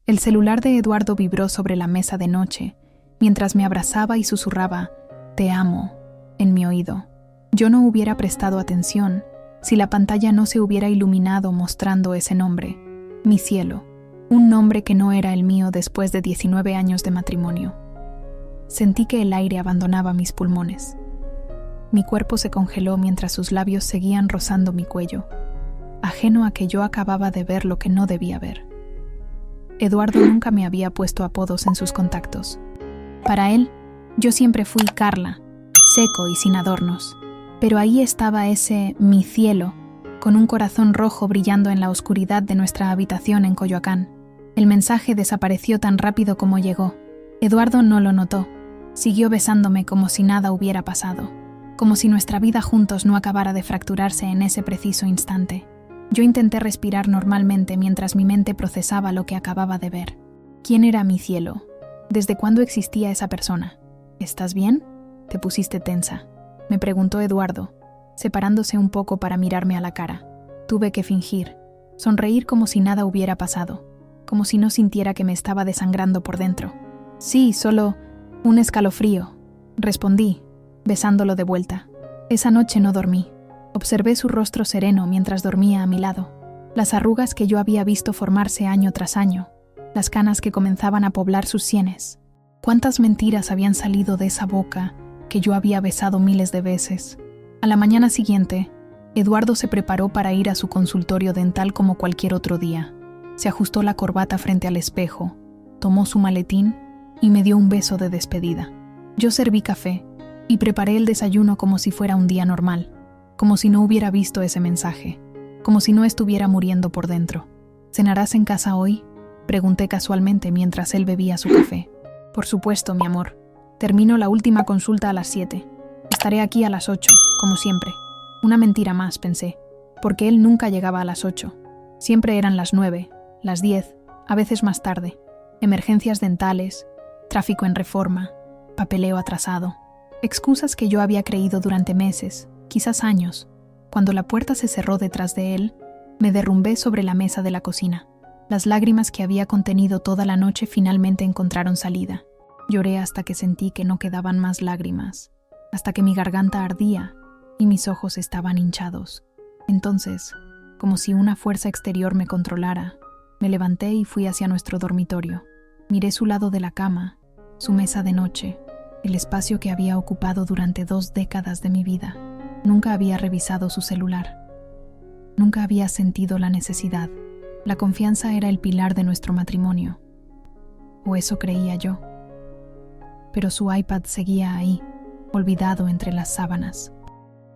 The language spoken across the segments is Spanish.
El celular de Eduardo vibró sobre la mesa de noche, mientras me abrazaba y susurraba «Te amo» en mi oído. Yo no hubiera prestado atención si la pantalla no se hubiera iluminado mostrando ese nombre, mi cielo, un nombre que no era el mío después de 19 años de matrimonio. Sentí que el aire abandonaba mis pulmones. Mi cuerpo se congeló mientras sus labios seguían rozando mi cuello, ajeno a que yo acababa de ver lo que no debía ver. Eduardo nunca me había puesto apodos en sus contactos. Para él, yo siempre fui Carla, seco y sin adornos. Pero ahí estaba ese mi cielo, con un corazón rojo brillando en la oscuridad de nuestra habitación en Coyoacán. El mensaje desapareció tan rápido como llegó. Eduardo no lo notó. Siguió besándome como si nada hubiera pasado, como si nuestra vida juntos no acabara de fracturarse en ese preciso instante. Yo intenté respirar normalmente mientras mi mente procesaba lo que acababa de ver. ¿Quién era mi cielo? ¿Desde cuándo existía esa persona? ¿Estás bien? Te pusiste tensa, me preguntó Eduardo, separándose un poco para mirarme a la cara. Tuve que fingir, sonreír como si nada hubiera pasado, como si no sintiera que me estaba desangrando por dentro. Sí, solo un escalofrío, respondí, besándolo de vuelta. Esa noche no dormí. Observé su rostro sereno mientras dormía a mi lado, las arrugas que yo había visto formarse año tras año, las canas que comenzaban a poblar sus sienes. ¿Cuántas mentiras habían salido de esa boca que yo había besado miles de veces? A la mañana siguiente, Eduardo se preparó para ir a su consultorio dental como cualquier otro día. Se ajustó la corbata frente al espejo, tomó su maletín y me dio un beso de despedida. Yo serví café y preparé el desayuno como si fuera un día normal, como si no hubiera visto ese mensaje, como si no estuviera muriendo por dentro. ¿Cenarás en casa hoy?, pregunté casualmente mientras él bebía su café. Por supuesto, mi amor. Termino la última consulta a las 7. Estaré aquí a las 8, como siempre. Una mentira más, pensé, porque él nunca llegaba a las 8. Siempre eran las 9, las 10, a veces más tarde. Emergencias dentales, tráfico en Reforma, papeleo atrasado. Excusas que yo había creído durante meses, quizás años. Cuando la puerta se cerró detrás de él, me derrumbé sobre la mesa de la cocina. Las lágrimas que había contenido toda la noche finalmente encontraron salida. Lloré hasta que sentí que no quedaban más lágrimas, hasta que mi garganta ardía y mis ojos estaban hinchados. Entonces, como si una fuerza exterior me controlara, me levanté y fui hacia nuestro dormitorio. Miré su lado de la cama, su mesa de noche, el espacio que había ocupado durante 2 décadas de mi vida. Nunca había revisado su celular. Nunca había sentido la necesidad. La confianza era el pilar de nuestro matrimonio. O eso creía yo. Pero su iPad seguía ahí, olvidado entre las sábanas.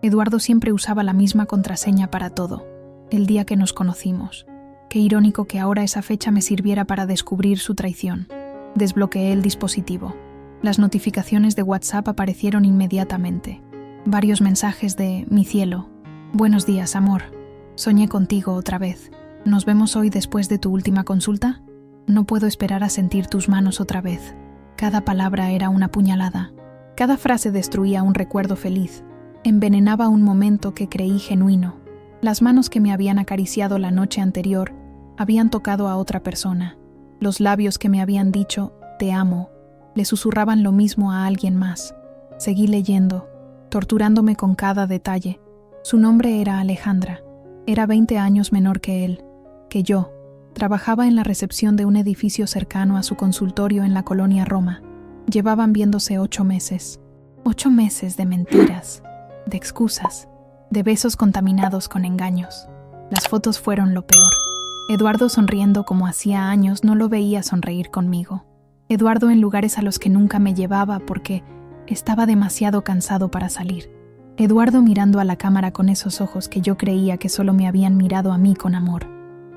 Eduardo siempre usaba la misma contraseña para todo, el día que nos conocimos. Qué irónico que ahora esa fecha me sirviera para descubrir su traición. Desbloqueé el dispositivo. Las notificaciones de WhatsApp aparecieron inmediatamente. Varios mensajes de «Mi cielo». «Buenos días, amor. Soñé contigo otra vez. ¿Nos vemos hoy después de tu última consulta? No puedo esperar a sentir tus manos otra vez». Cada palabra era una puñalada. Cada frase destruía un recuerdo feliz. Envenenaba un momento que creí genuino. Las manos que me habían acariciado la noche anterior habían tocado a otra persona. Los labios que me habían dicho «Te amo» le susurraban lo mismo a alguien más. Seguí leyendo, torturándome con cada detalle. Su nombre era Alejandra. Era 20 años menor que él, que yo. Trabajaba en la recepción de un edificio cercano a su consultorio en la colonia Roma. Llevaban viéndose 8 meses. 8 meses de mentiras, de excusas, de besos contaminados con engaños. Las fotos fueron lo peor. Eduardo sonriendo como hacía años no lo veía sonreír conmigo. Eduardo en lugares a los que nunca me llevaba porque estaba demasiado cansado para salir. Eduardo mirando a la cámara con esos ojos que yo creía que solo me habían mirado a mí con amor.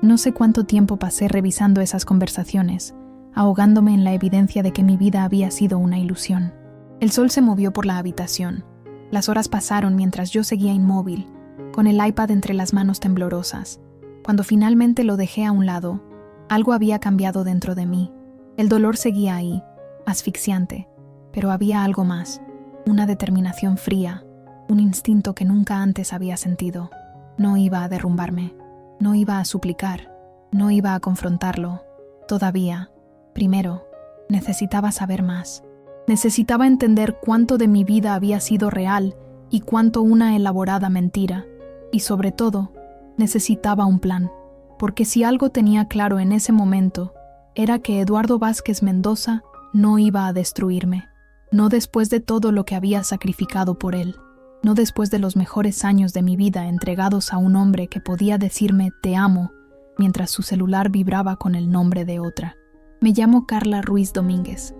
No sé cuánto tiempo pasé revisando esas conversaciones, ahogándome en la evidencia de que mi vida había sido una ilusión. El sol se movió por la habitación. Las horas pasaron mientras yo seguía inmóvil, con el iPad entre las manos temblorosas. Cuando finalmente lo dejé a un lado, algo había cambiado dentro de mí. El dolor seguía ahí, asfixiante, pero había algo más, una determinación fría, un instinto que nunca antes había sentido. No iba a derrumbarme, no iba a suplicar, no iba a confrontarlo. Todavía, primero, necesitaba saber más. Necesitaba entender cuánto de mi vida había sido real y cuánto una elaborada mentira. Y sobre todo, necesitaba un plan. Porque si algo tenía claro en ese momento, era que Eduardo Vázquez Mendoza no iba a destruirme. No después de todo lo que había sacrificado por él. No después de los mejores años de mi vida entregados a un hombre que podía decirme «te amo» mientras su celular vibraba con el nombre de otra. Me llamo Carla Ruiz Domínguez.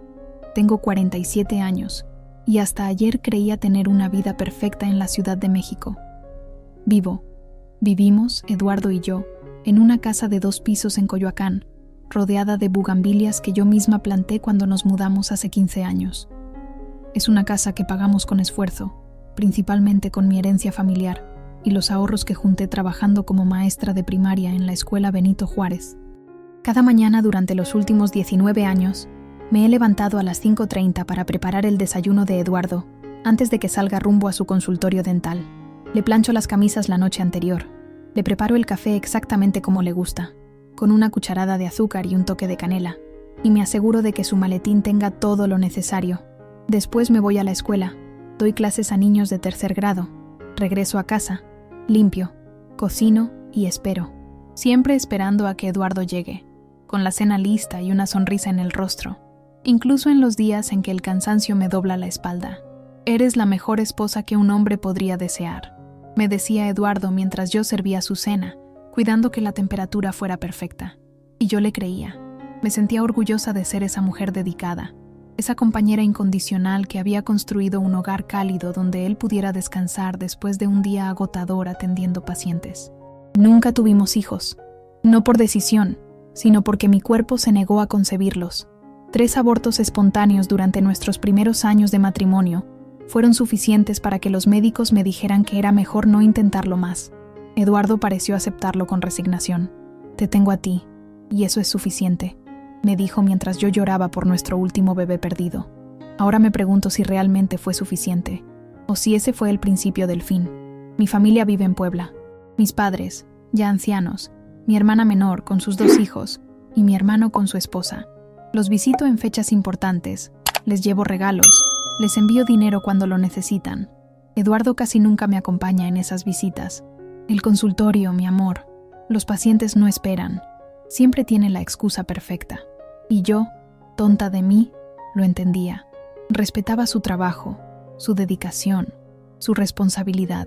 Tengo 47 años y hasta ayer creía tener una vida perfecta en la Ciudad de México. Vivimos, Eduardo y yo, en una casa de 2 pisos en Coyoacán, rodeada de bugambilias que yo misma planté cuando nos mudamos hace 15 años. Es una casa que pagamos con esfuerzo, principalmente con mi herencia familiar y los ahorros que junté trabajando como maestra de primaria en la escuela Benito Juárez. Cada mañana durante los últimos 19 años, me he levantado a las 5:30 para preparar el desayuno de Eduardo, antes de que salga rumbo a su consultorio dental. Le plancho las camisas la noche anterior. Le preparo el café exactamente como le gusta, con una cucharada de azúcar y un toque de canela, y me aseguro de que su maletín tenga todo lo necesario. Después me voy a la escuela, doy clases a niños de 3er grado, regreso a casa, limpio, cocino y espero, siempre esperando a que Eduardo llegue, con la cena lista y una sonrisa en el rostro. Incluso en los días en que el cansancio me dobla la espalda. Eres la mejor esposa que un hombre podría desear, me decía Eduardo mientras yo servía su cena, cuidando que la temperatura fuera perfecta. Y yo le creía. Me sentía orgullosa de ser esa mujer dedicada, esa compañera incondicional que había construido un hogar cálido donde él pudiera descansar después de un día agotador atendiendo pacientes. Nunca tuvimos hijos, no por decisión, sino porque mi cuerpo se negó a concebirlos. 3 abortos espontáneos durante nuestros primeros años de matrimonio fueron suficientes para que los médicos me dijeran que era mejor no intentarlo más. Eduardo pareció aceptarlo con resignación. «Te tengo a ti, y eso es suficiente», me dijo mientras yo lloraba por nuestro último bebé perdido. Ahora me pregunto si realmente fue suficiente, o si ese fue el principio del fin. Mi familia vive en Puebla. Mis padres, ya ancianos, mi hermana menor con sus 2 hijos, y mi hermano con su esposa. Los visito en fechas importantes, les llevo regalos, les envío dinero cuando lo necesitan. Eduardo casi nunca me acompaña en esas visitas. El consultorio, mi amor. Los pacientes no esperan. Siempre tiene la excusa perfecta. Y yo, tonta de mí, lo entendía. Respetaba su trabajo, su dedicación, su responsabilidad.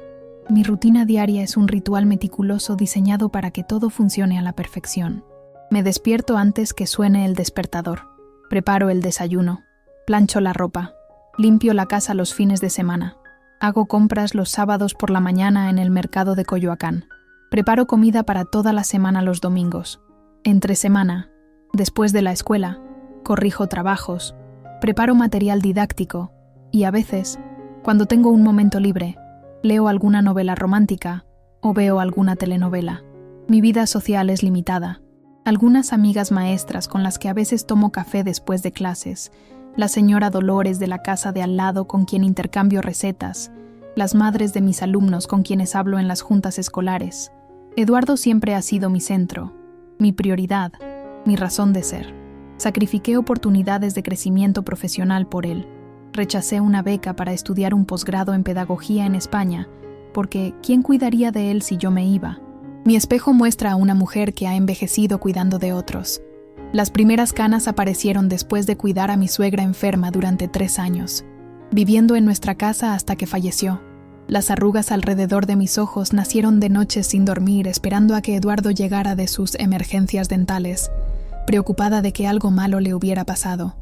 Mi rutina diaria es un ritual meticuloso diseñado para que todo funcione a la perfección. Me despierto antes que suene el despertador. Preparo el desayuno. Plancho la ropa. Limpio la casa los fines de semana. Hago compras los sábados por la mañana en el mercado de Coyoacán. Preparo comida para toda la semana los domingos. Entre semana, después de la escuela, corrijo trabajos, preparo material didáctico y a veces, cuando tengo un momento libre, leo alguna novela romántica o veo alguna telenovela. Mi vida social es limitada. Algunas amigas maestras con las que a veces tomo café después de clases, la señora Dolores de la casa de al lado con quien intercambio recetas, las madres de mis alumnos con quienes hablo en las juntas escolares. Eduardo siempre ha sido mi centro, mi prioridad, mi razón de ser. Sacrifiqué oportunidades de crecimiento profesional por él. Rechacé una beca para estudiar un posgrado en pedagogía en España, porque ¿quién cuidaría de él si yo me iba? Mi espejo muestra a una mujer que ha envejecido cuidando de otros. Las primeras canas aparecieron después de cuidar a mi suegra enferma durante 3 años, viviendo en nuestra casa hasta que falleció. Las arrugas alrededor de mis ojos nacieron de noches sin dormir esperando a que Eduardo llegara de sus emergencias dentales, preocupada de que algo malo le hubiera pasado.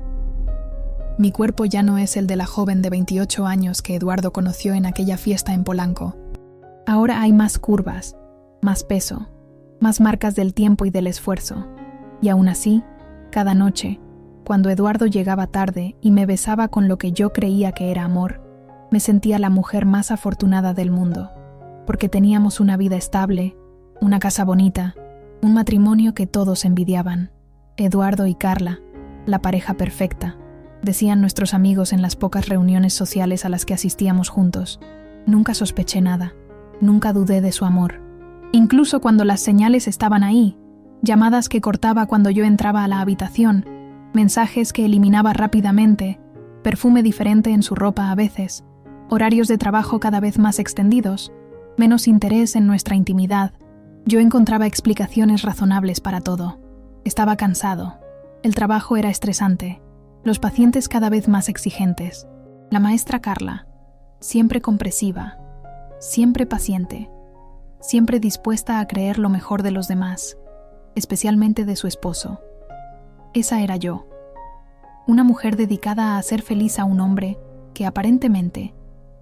Mi cuerpo ya no es el de la joven de 28 años que Eduardo conoció en aquella fiesta en Polanco. Ahora hay más curvas, más peso, más marcas del tiempo y del esfuerzo. Y aún así, cada noche, cuando Eduardo llegaba tarde y me besaba con lo que yo creía que era amor, me sentía la mujer más afortunada del mundo, porque teníamos una vida estable, una casa bonita, un matrimonio que todos envidiaban. Eduardo y Carla, la pareja perfecta, decían nuestros amigos en las pocas reuniones sociales a las que asistíamos juntos. Nunca sospeché nada, nunca dudé de su amor. Incluso cuando las señales estaban ahí, llamadas que cortaba cuando yo entraba a la habitación, mensajes que eliminaba rápidamente, perfume diferente en su ropa a veces, horarios de trabajo cada vez más extendidos, menos interés en nuestra intimidad. Yo encontraba explicaciones razonables para todo. Estaba cansado. El trabajo era estresante. Los pacientes cada vez más exigentes. La maestra Carla, siempre compresiva, siempre paciente, siempre dispuesta a creer lo mejor de los demás, especialmente de su esposo. Esa era yo. Una mujer dedicada a hacer feliz a un hombre que aparentemente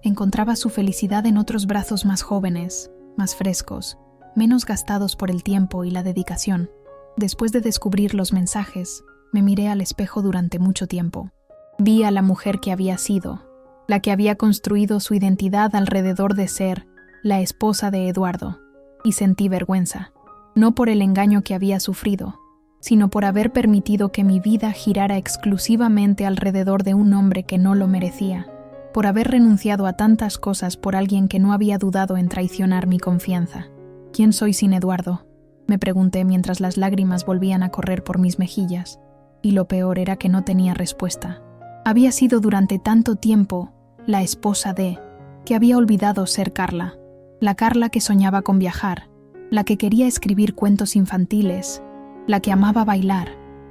encontraba su felicidad en otros brazos más jóvenes, más frescos, menos gastados por el tiempo y la dedicación. Después de descubrir los mensajes, me miré al espejo durante mucho tiempo. Vi a la mujer que había sido, la que había construido su identidad alrededor de ser la esposa de Eduardo, y sentí vergüenza, no por el engaño que había sufrido, sino por haber permitido que mi vida girara exclusivamente alrededor de un hombre que no lo merecía, por haber renunciado a tantas cosas por alguien que no había dudado en traicionar mi confianza. ¿Quién soy sin Eduardo?, me pregunté mientras las lágrimas volvían a correr por mis mejillas, y lo peor era que no tenía respuesta. Había sido durante tanto tiempo la esposa de, que había olvidado ser Carla, la Carla que soñaba con viajar, la que quería escribir cuentos infantiles, la que amaba bailar.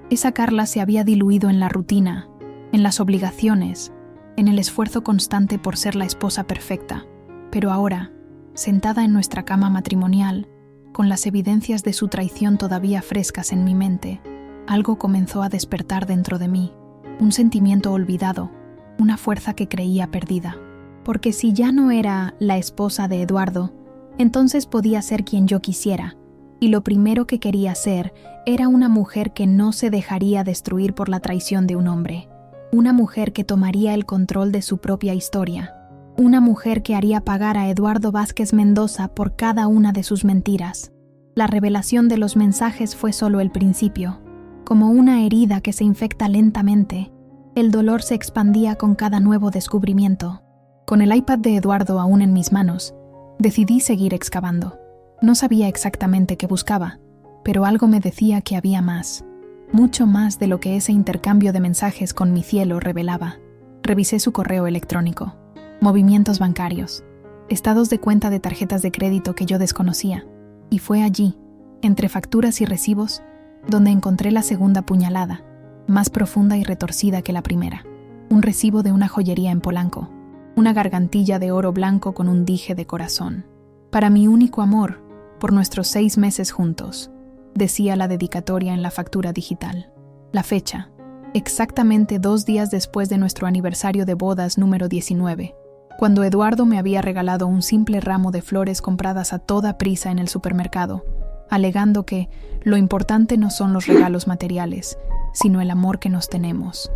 Esa Carla se había diluido en la rutina, en las obligaciones, en el esfuerzo constante por ser la esposa perfecta. Pero ahora, sentada en nuestra cama matrimonial, con las evidencias de su traición todavía frescas en mi mente, algo comenzó a despertar dentro de mí, un sentimiento olvidado, una fuerza que creía perdida. Porque si ya no era la esposa de Eduardo, entonces podía ser quien yo quisiera, y lo primero que quería ser era una mujer que no se dejaría destruir por la traición de un hombre, una mujer que tomaría el control de su propia historia, una mujer que haría pagar a Eduardo Vázquez Mendoza por cada una de sus mentiras. La revelación de los mensajes fue solo el principio. Como una herida que se infecta lentamente, el dolor se expandía con cada nuevo descubrimiento. Con el iPad de Eduardo aún en mis manos, decidí seguir excavando. No sabía exactamente qué buscaba, pero algo me decía que había más, mucho más de lo que ese intercambio de mensajes con mi cielo revelaba. Revisé su correo electrónico, movimientos bancarios, estados de cuenta de tarjetas de crédito que yo desconocía, y fue allí, entre facturas y recibos, donde encontré la segunda puñalada, más profunda y retorcida que la primera. Un recibo de una joyería en Polanco, una gargantilla de oro blanco con un dije de corazón. Para mi único amor, por nuestros 6 meses juntos, decía la dedicatoria en la factura digital. La fecha, exactamente 2 días después de nuestro aniversario de bodas número 19, cuando Eduardo me había regalado un simple ramo de flores compradas a toda prisa en el supermercado, alegando que lo importante no son los regalos materiales, sino el amor que nos tenemos.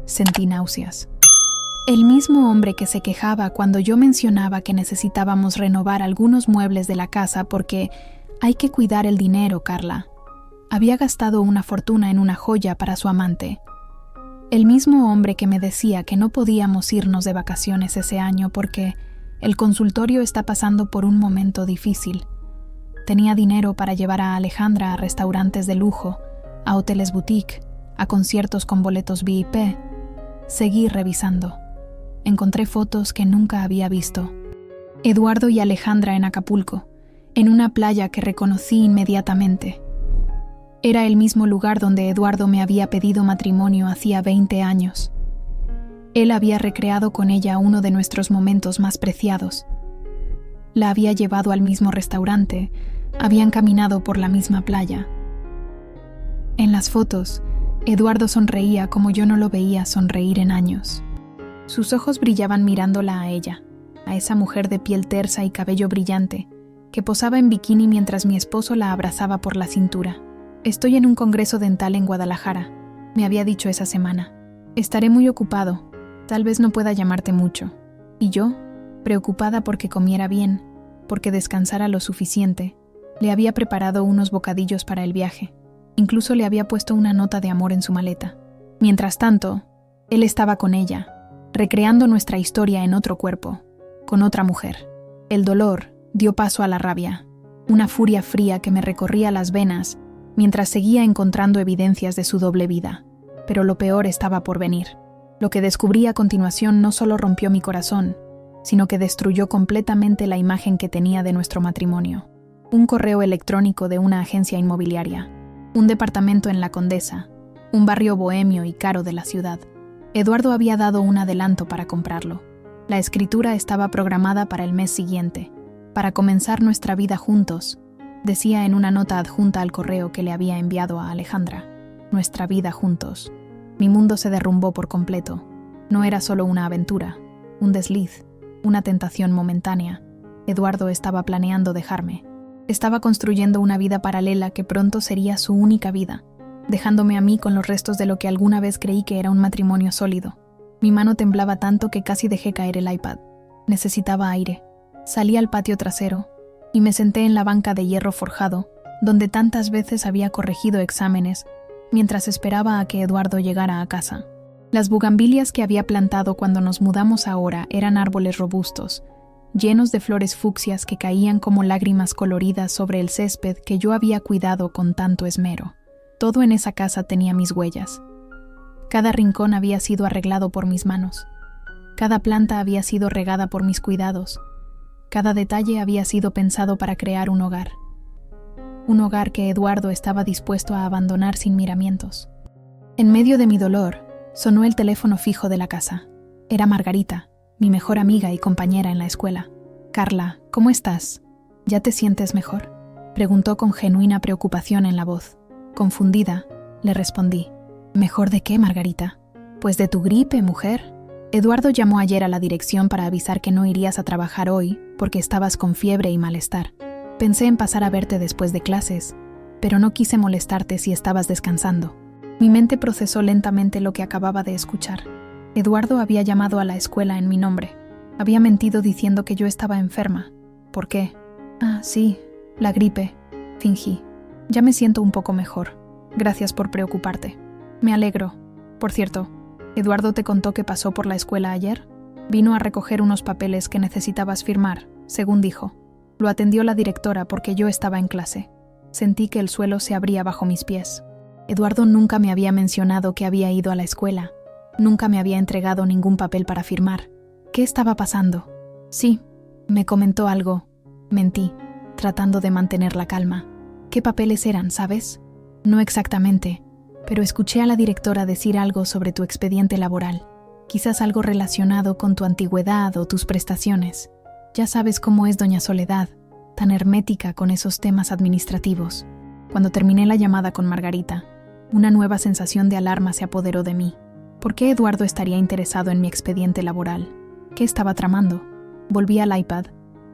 Sentí náuseas. El mismo hombre que se quejaba cuando yo mencionaba que necesitábamos renovar algunos muebles de la casa porque hay que cuidar el dinero, Carla, había gastado una fortuna en una joya para su amante. El mismo hombre que me decía que no podíamos irnos de vacaciones ese año porque el consultorio está pasando por un momento difícil. Tenía dinero para llevar a Alejandra a restaurantes de lujo, a hoteles boutique, a conciertos con boletos VIP. Seguí revisando. Encontré fotos que nunca había visto. Eduardo y Alejandra en Acapulco, en una playa que reconocí inmediatamente. Era el mismo lugar donde Eduardo me había pedido matrimonio hacía 20 años. Él había recreado con ella uno de nuestros momentos más preciados. La había llevado al mismo restaurante, habían caminado por la misma playa. En las fotos, Eduardo sonreía como yo no lo veía sonreír en años. Sus ojos brillaban mirándola a ella, a esa mujer de piel tersa y cabello brillante, que posaba en bikini mientras mi esposo la abrazaba por la cintura. Estoy en un congreso dental en Guadalajara, me había dicho esa semana. Estaré muy ocupado, tal vez no pueda llamarte mucho. Y yo, preocupada porque comiera bien, porque descansara lo suficiente, le había preparado unos bocadillos para el viaje. Incluso le había puesto una nota de amor en su maleta. Mientras tanto, él estaba con ella, recreando nuestra historia en otro cuerpo, con otra mujer. El dolor dio paso a la rabia. una furia fría que me recorría las venas mientras seguía encontrando evidencias de su doble vida. Pero lo peor estaba por venir. Lo que descubrí a continuación no solo rompió mi corazón, sino que destruyó completamente la imagen que tenía de nuestro matrimonio. Un correo electrónico de una agencia inmobiliaria, un departamento en La Condesa, un barrio bohemio y caro de la ciudad. Eduardo había dado un adelanto para comprarlo. La escritura estaba programada para el mes siguiente, para comenzar nuestra vida juntos, decía en una nota adjunta al correo que le había enviado a Alejandra. Nuestra vida juntos. Mi mundo se derrumbó por completo. No era solo una aventura, un desliz, una tentación momentánea. Eduardo estaba planeando dejarme. Estaba construyendo una vida paralela que pronto sería su única vida, dejándome a mí con los restos de lo que alguna vez creí que era un matrimonio sólido. Mi mano temblaba tanto que casi dejé caer el iPad. Necesitaba aire. Salí al patio trasero y me senté en la banca de hierro forjado, donde tantas veces había corregido exámenes, mientras esperaba a que Eduardo llegara a casa. Las bugambilias que había plantado cuando nos mudamos ahora eran árboles robustos, llenos de flores fucsias que caían como lágrimas coloridas sobre el césped que yo había cuidado con tanto esmero. Todo en esa casa tenía mis huellas. Cada rincón había sido arreglado por mis manos. Cada planta había sido regada por mis cuidados. Cada detalle había sido pensado para crear un hogar. Un hogar que Eduardo estaba dispuesto a abandonar sin miramientos. En medio de mi dolor, sonó el teléfono fijo de la casa. Era Margarita, mi mejor amiga y compañera en la escuela. «Carla, ¿cómo estás? ¿Ya te sientes mejor?», preguntó con genuina preocupación en la voz. Confundida, le respondí. «¿Mejor de qué, Margarita?». «Pues de tu gripe, mujer». Eduardo llamó ayer a la dirección para avisar que no irías a trabajar hoy porque estabas con fiebre y malestar. Pensé en pasar a verte después de clases, pero no quise molestarte si estabas descansando. Mi mente procesó lentamente lo que acababa de escuchar. Eduardo había llamado a la escuela en mi nombre. Había mentido diciendo que yo estaba enferma. ¿Por qué? «Ah, sí, la gripe», fingí. «Ya me siento un poco mejor. Gracias por preocuparte». «Me alegro. Por cierto, ¿Eduardo te contó que pasó por la escuela ayer? Vino a recoger unos papeles que necesitabas firmar, según dijo. Lo atendió la directora porque yo estaba en clase. Sentí que el suelo se abría bajo mis pies. Eduardo nunca me había mencionado que había ido a la escuela. Nunca me había entregado ningún papel para firmar. ¿Qué estaba pasando? Sí, me comentó algo. Mentí, tratando de mantener la calma. ¿Qué papeles eran, sabes? No exactamente, pero escuché a la directora decir algo sobre tu expediente laboral. Quizás algo relacionado con tu antigüedad o tus prestaciones. Ya sabes cómo es doña Soledad, tan hermética con esos temas administrativos. Cuando terminé la llamada con Margarita, una nueva sensación de alarma se apoderó de mí. ¿Por qué Eduardo estaría interesado en mi expediente laboral? ¿Qué estaba tramando? Volví al iPad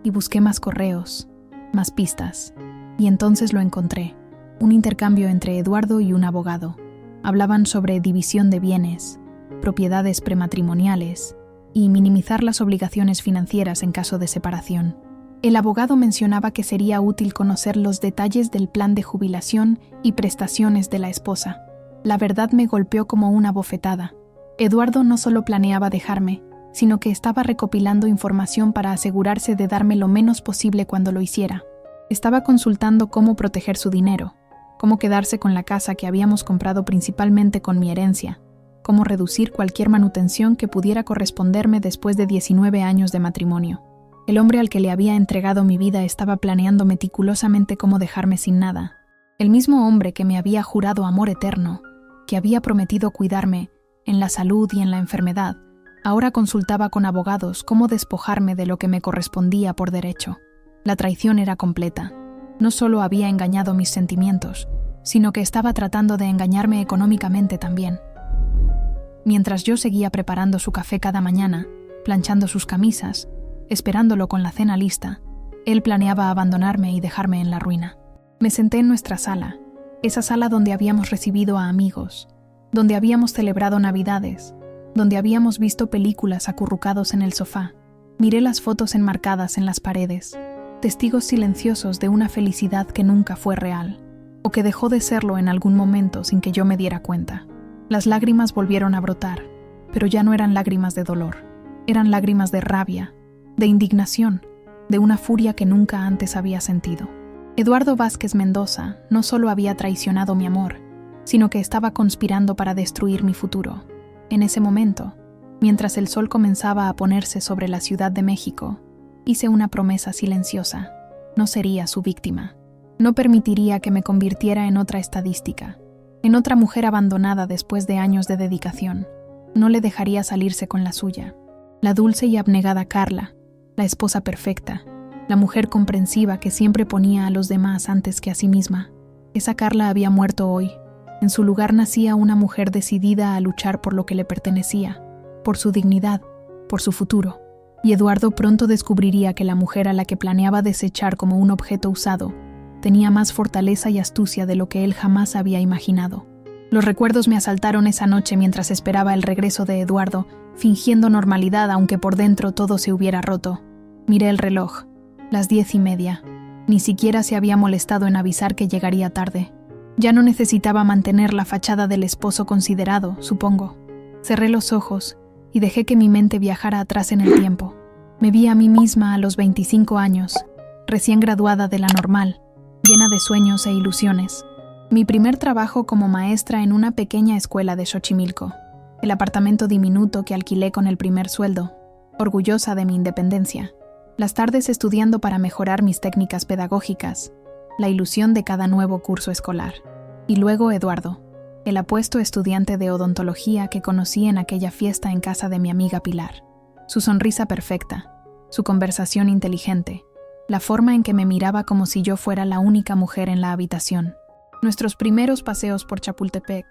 y busqué más correos, más pistas. Y entonces lo encontré. Un intercambio entre Eduardo y un abogado. Hablaban sobre división de bienes, propiedades prematrimoniales y minimizar las obligaciones financieras en caso de separación. El abogado mencionaba que sería útil conocer los detalles del plan de jubilación y prestaciones de la esposa. La verdad me golpeó como una bofetada. Eduardo no solo planeaba dejarme, sino que estaba recopilando información para asegurarse de darme lo menos posible cuando lo hiciera. Estaba consultando cómo proteger su dinero, cómo quedarse con la casa que habíamos comprado principalmente con mi herencia, cómo reducir cualquier manutención que pudiera corresponderme después de 19 años de matrimonio. El hombre al que le había entregado mi vida estaba planeando meticulosamente cómo dejarme sin nada. El mismo hombre que me había jurado amor eterno, que había prometido cuidarme en la salud y en la enfermedad, ahora consultaba con abogados cómo despojarme de lo que me correspondía por derecho. La traición era completa. No solo había engañado mis sentimientos, sino que estaba tratando de engañarme económicamente también. Mientras yo seguía preparando su café cada mañana, planchando sus camisas, esperándolo con la cena lista, él planeaba abandonarme y dejarme en la ruina. Me senté en nuestra sala, esa sala donde habíamos recibido a amigos, donde habíamos celebrado Navidades, donde habíamos visto películas acurrucados en el sofá. Miré las fotos enmarcadas en las paredes, testigos silenciosos de una felicidad que nunca fue real, o que dejó de serlo en algún momento sin que yo me diera cuenta. Las lágrimas volvieron a brotar, pero ya no eran lágrimas de dolor, eran lágrimas de rabia, de indignación, de una furia que nunca antes había sentido. Eduardo Vázquez Mendoza no solo había traicionado mi amor, sino que estaba conspirando para destruir mi futuro. En ese momento, mientras el sol comenzaba a ponerse sobre la Ciudad de México, hice una promesa silenciosa. No sería su víctima. No permitiría que me convirtiera en otra estadística, en otra mujer abandonada después de años de dedicación. No le dejaría salirse con la suya. La dulce y abnegada Carla, la esposa perfecta, la mujer comprensiva que siempre ponía a los demás antes que a sí misma. Esa Carla había muerto hoy. En su lugar nacía una mujer decidida a luchar por lo que le pertenecía, por su dignidad, por su futuro. Y Eduardo pronto descubriría que la mujer a la que planeaba desechar como un objeto usado tenía más fortaleza y astucia de lo que él jamás había imaginado. Los recuerdos me asaltaron esa noche mientras esperaba el regreso de Eduardo, fingiendo normalidad aunque por dentro todo se hubiera roto. Miré el reloj, las 10:30. Ni siquiera se había molestado en avisar que llegaría tarde. Ya no necesitaba mantener la fachada del esposo considerado, supongo. Cerré los ojos y dejé que mi mente viajara atrás en el tiempo. Me vi a mí misma a los 25 años, recién graduada de la normal, llena de sueños e ilusiones. Mi primer trabajo como maestra en una pequeña escuela de Xochimilco, el apartamento diminuto que alquilé con el primer sueldo, orgullosa de mi independencia. Las tardes estudiando para mejorar mis técnicas pedagógicas, la ilusión de cada nuevo curso escolar. Y luego Eduardo, el apuesto estudiante de odontología que conocí en aquella fiesta en casa de mi amiga Pilar. Su sonrisa perfecta, su conversación inteligente, la forma en que me miraba como si yo fuera la única mujer en la habitación. Nuestros primeros paseos por Chapultepec,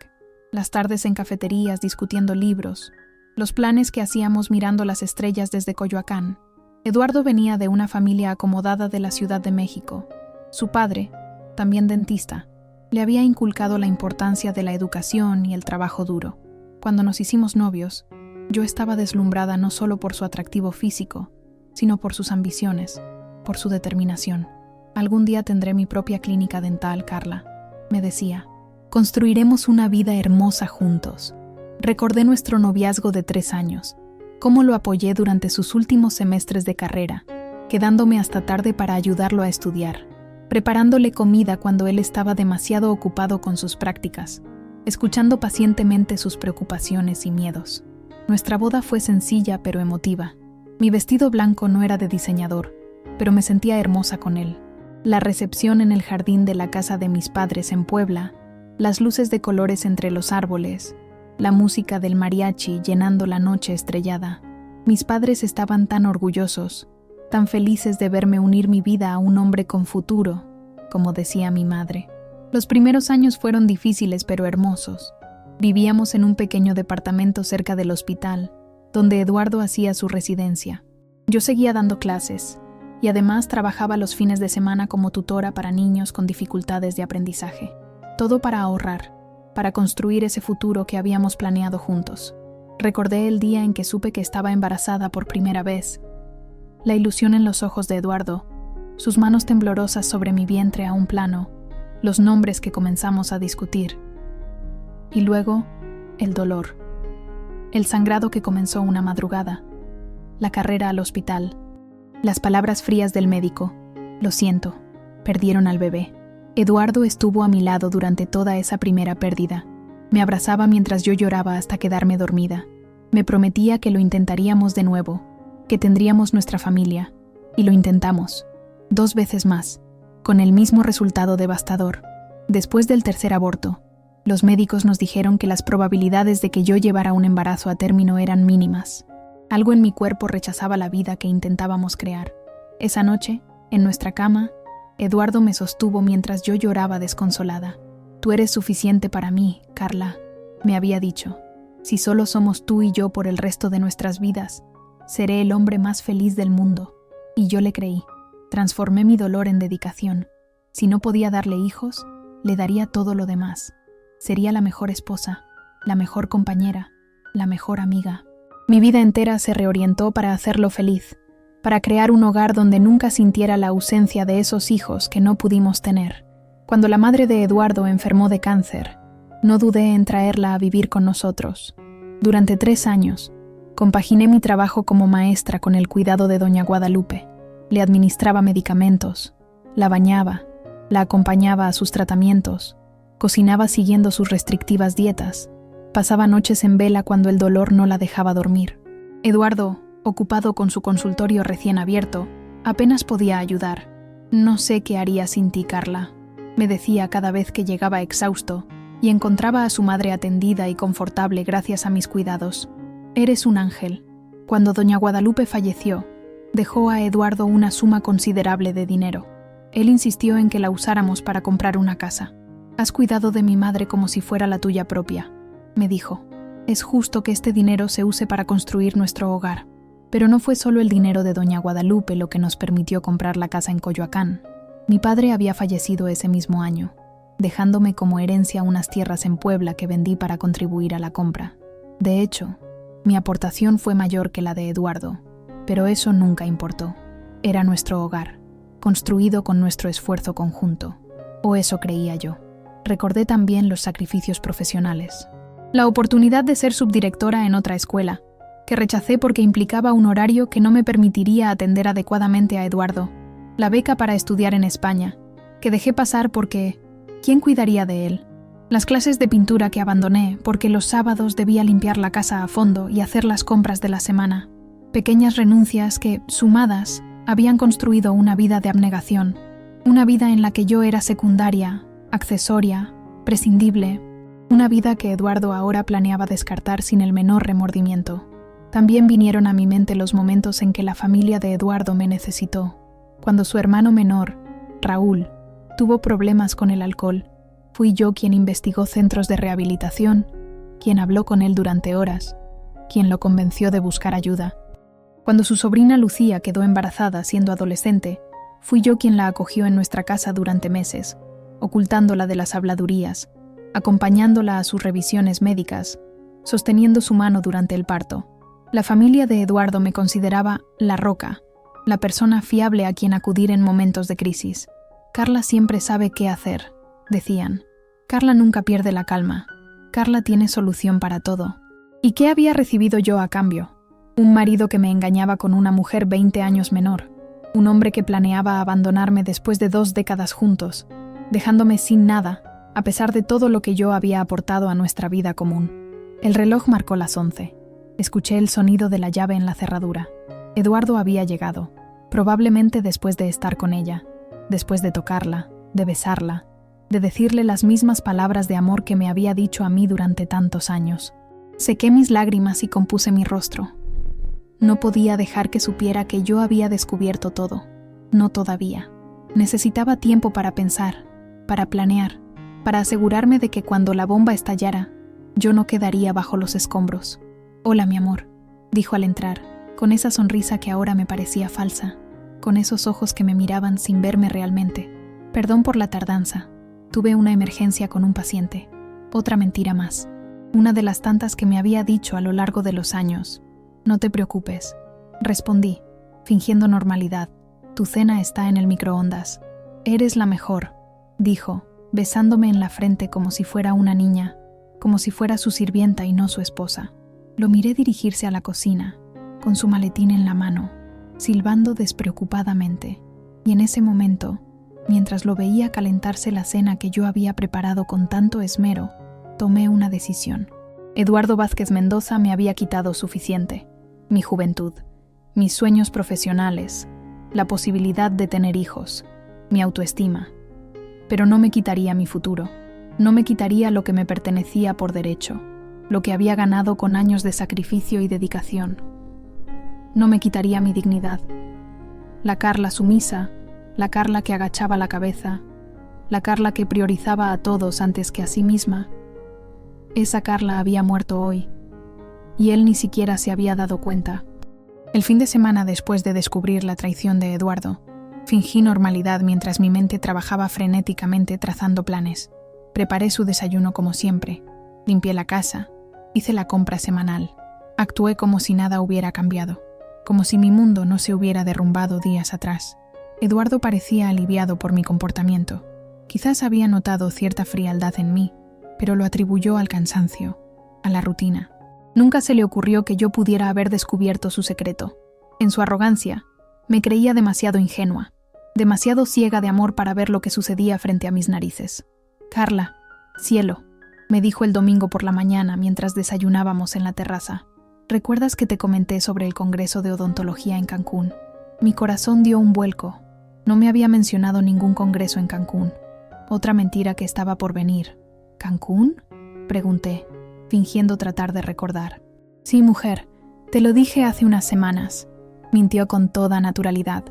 las tardes en cafeterías discutiendo libros, los planes que hacíamos mirando las estrellas desde Coyoacán. Eduardo venía de una familia acomodada de la Ciudad de México. Su padre, también dentista, le había inculcado la importancia de la educación y el trabajo duro. Cuando nos hicimos novios, yo estaba deslumbrada no solo por su atractivo físico, sino por sus ambiciones, por su determinación. Algún día tendré mi propia clínica dental, Carla, me decía. Construiremos una vida hermosa juntos. Recordé nuestro noviazgo de 3 años, cómo lo apoyé durante sus últimos semestres de carrera, quedándome hasta tarde para ayudarlo a estudiar, preparándole comida cuando él estaba demasiado ocupado con sus prácticas, escuchando pacientemente sus preocupaciones y miedos. Nuestra boda fue sencilla pero emotiva. Mi vestido blanco no era de diseñador, pero me sentía hermosa con él. La recepción en el jardín de la casa de mis padres en Puebla, las luces de colores entre los árboles, la música del mariachi llenando la noche estrellada. Mis padres estaban tan orgullosos, tan felices de verme unir mi vida a un hombre con futuro, como decía mi madre. Los primeros años fueron difíciles pero hermosos. Vivíamos en un pequeño departamento cerca del hospital, donde Eduardo hacía su residencia. Yo seguía dando clases, y además trabajaba los fines de semana como tutora para niños con dificultades de aprendizaje. Todo para ahorrar, para construir ese futuro que habíamos planeado juntos. Recordé el día en que supe que estaba embarazada por primera vez. La ilusión en los ojos de Eduardo, sus manos temblorosas sobre mi vientre a un plano, los nombres que comenzamos a discutir. Y luego, el dolor. El sangrado que comenzó una madrugada. La carrera al hospital. Las palabras frías del médico. Lo siento, perdieron al bebé. Eduardo estuvo a mi lado durante toda esa primera pérdida. Me abrazaba mientras yo lloraba hasta quedarme dormida. Me prometía que lo intentaríamos de nuevo, que tendríamos nuestra familia. Y lo intentamos, 2 veces más, con el mismo resultado devastador. Después del tercer aborto, los médicos nos dijeron que las probabilidades de que yo llevara un embarazo a término eran mínimas. Algo en mi cuerpo rechazaba la vida que intentábamos crear. Esa noche, en nuestra cama, Eduardo me sostuvo mientras yo lloraba desconsolada. Tú eres suficiente para mí, Carla, me había dicho. Si solo somos tú y yo por el resto de nuestras vidas, seré el hombre más feliz del mundo. Y yo le creí. Transformé mi dolor en dedicación. Si no podía darle hijos, le daría todo lo demás. Sería la mejor esposa, la mejor compañera, la mejor amiga. Mi vida entera se reorientó para hacerlo feliz, para crear un hogar donde nunca sintiera la ausencia de esos hijos que no pudimos tener. Cuando la madre de Eduardo enfermó de cáncer, no dudé en traerla a vivir con nosotros. Durante 3 años, compaginé mi trabajo como maestra con el cuidado de doña Guadalupe. Le administraba medicamentos, la bañaba, La acompañaba a sus tratamientos, cocinaba siguiendo sus restrictivas dietas, pasaba noches en vela cuando el dolor no la dejaba dormir. Eduardo, ocupado con su consultorio recién abierto, apenas podía ayudar. «No sé qué haría sin ti, Carla», me decía cada vez que llegaba exhausto y encontraba a su madre atendida y confortable gracias a mis cuidados. «Eres un ángel». Cuando doña Guadalupe falleció, dejó a Eduardo una suma considerable de dinero. Él insistió en que la usáramos para comprar una casa. «Has cuidado de mi madre como si fuera la tuya propia», me dijo. «Es justo que este dinero se use para construir nuestro hogar». Pero no fue solo el dinero de doña Guadalupe lo que nos permitió comprar la casa en Coyoacán. Mi padre había fallecido ese mismo año, dejándome como herencia unas tierras en Puebla que vendí para contribuir a la compra. De hecho, mi aportación fue mayor que la de Eduardo, pero eso nunca importó. Era nuestro hogar, construido con nuestro esfuerzo conjunto, o eso creía yo. Recordé también los sacrificios profesionales. La oportunidad de ser subdirectora en otra escuela, que rechacé porque implicaba un horario que no me permitiría atender adecuadamente a Eduardo. La beca para estudiar en España, que dejé pasar porque ¿quién cuidaría de él? Las clases de pintura que abandoné porque los sábados debía limpiar la casa a fondo y hacer las compras de la semana. Pequeñas renuncias que, sumadas, habían construido una vida de abnegación. Una vida en la que yo era secundaria, accesoria, prescindible. Una vida que Eduardo ahora planeaba descartar sin el menor remordimiento. También vinieron a mi mente los momentos en que la familia de Eduardo me necesitó. Cuando su hermano menor, Raúl, tuvo problemas con el alcohol, fui yo quien investigó centros de rehabilitación, quien habló con él durante horas, quien lo convenció de buscar ayuda. Cuando su sobrina Lucía quedó embarazada siendo adolescente, fui yo quien la acogió en nuestra casa durante meses, ocultándola de las habladurías, acompañándola a sus revisiones médicas, sosteniendo su mano durante el parto. La familia de Eduardo me consideraba la roca, la persona fiable a quien acudir en momentos de crisis. Carla siempre sabe qué hacer, decían. Carla nunca pierde la calma. Carla tiene solución para todo. ¿Y qué había recibido yo a cambio? Un marido que me engañaba con una mujer 20 años menor. Un hombre que planeaba abandonarme después de 2 décadas juntos, dejándome sin nada, a pesar de todo lo que yo había aportado a nuestra vida común. El reloj marcó las 11. Escuché el sonido de la llave en la cerradura. Eduardo había llegado, probablemente después de estar con ella, después de tocarla, de besarla, de decirle las mismas palabras de amor que me había dicho a mí durante tantos años. Sequé mis lágrimas y compuse mi rostro. No podía dejar que supiera que yo había descubierto todo. No todavía. Necesitaba tiempo para pensar, para planear, para asegurarme de que cuando la bomba estallara, yo no quedaría bajo los escombros. «Hola, mi amor», dijo al entrar, con esa sonrisa que ahora me parecía falsa, con esos ojos que me miraban sin verme realmente. «Perdón por la tardanza. Tuve una emergencia con un paciente». Otra mentira más. Una de las tantas que me había dicho a lo largo de los años. «No te preocupes», respondí, fingiendo normalidad. «Tu cena está en el microondas». «Eres la mejor», dijo, besándome en la frente como si fuera una niña, como si fuera su sirvienta y no su esposa. Lo miré dirigirse a la cocina, con su maletín en la mano, silbando despreocupadamente, y en ese momento, mientras lo veía calentarse la cena que yo había preparado con tanto esmero, tomé una decisión. Eduardo Vázquez Mendoza me había quitado suficiente: mi juventud, mis sueños profesionales, la posibilidad de tener hijos, mi autoestima. Pero no me quitaría mi futuro, no me quitaría lo que me pertenecía por derecho, lo que había ganado con años de sacrificio y dedicación. No me quitaría mi dignidad. La Carla sumisa, la Carla que agachaba la cabeza, la Carla que priorizaba a todos antes que a sí misma. Esa Carla había muerto hoy, y él ni siquiera se había dado cuenta. El fin de semana después de descubrir la traición de Eduardo, fingí normalidad mientras mi mente trabajaba frenéticamente trazando planes. Preparé su desayuno como siempre, limpié la casa, hice la compra semanal. Actué como si nada hubiera cambiado, como si mi mundo no se hubiera derrumbado días atrás. Eduardo parecía aliviado por mi comportamiento. Quizás había notado cierta frialdad en mí, pero lo atribuyó al cansancio, a la rutina. Nunca se le ocurrió que yo pudiera haber descubierto su secreto. En su arrogancia, me creía demasiado ingenua. demasiado ciega de amor para ver lo que sucedía frente a mis narices. Carla, cielo, me dijo el domingo por la mañana mientras desayunábamos en la terraza. ¿Recuerdas que te comenté sobre el Congreso de Odontología en Cancún? Mi corazón dio un vuelco. No me había mencionado ningún congreso en Cancún. Otra mentira que estaba por venir. ¿Cancún?, pregunté, fingiendo tratar de recordar. Sí, mujer, te lo dije hace unas semanas, mintió con toda naturalidad.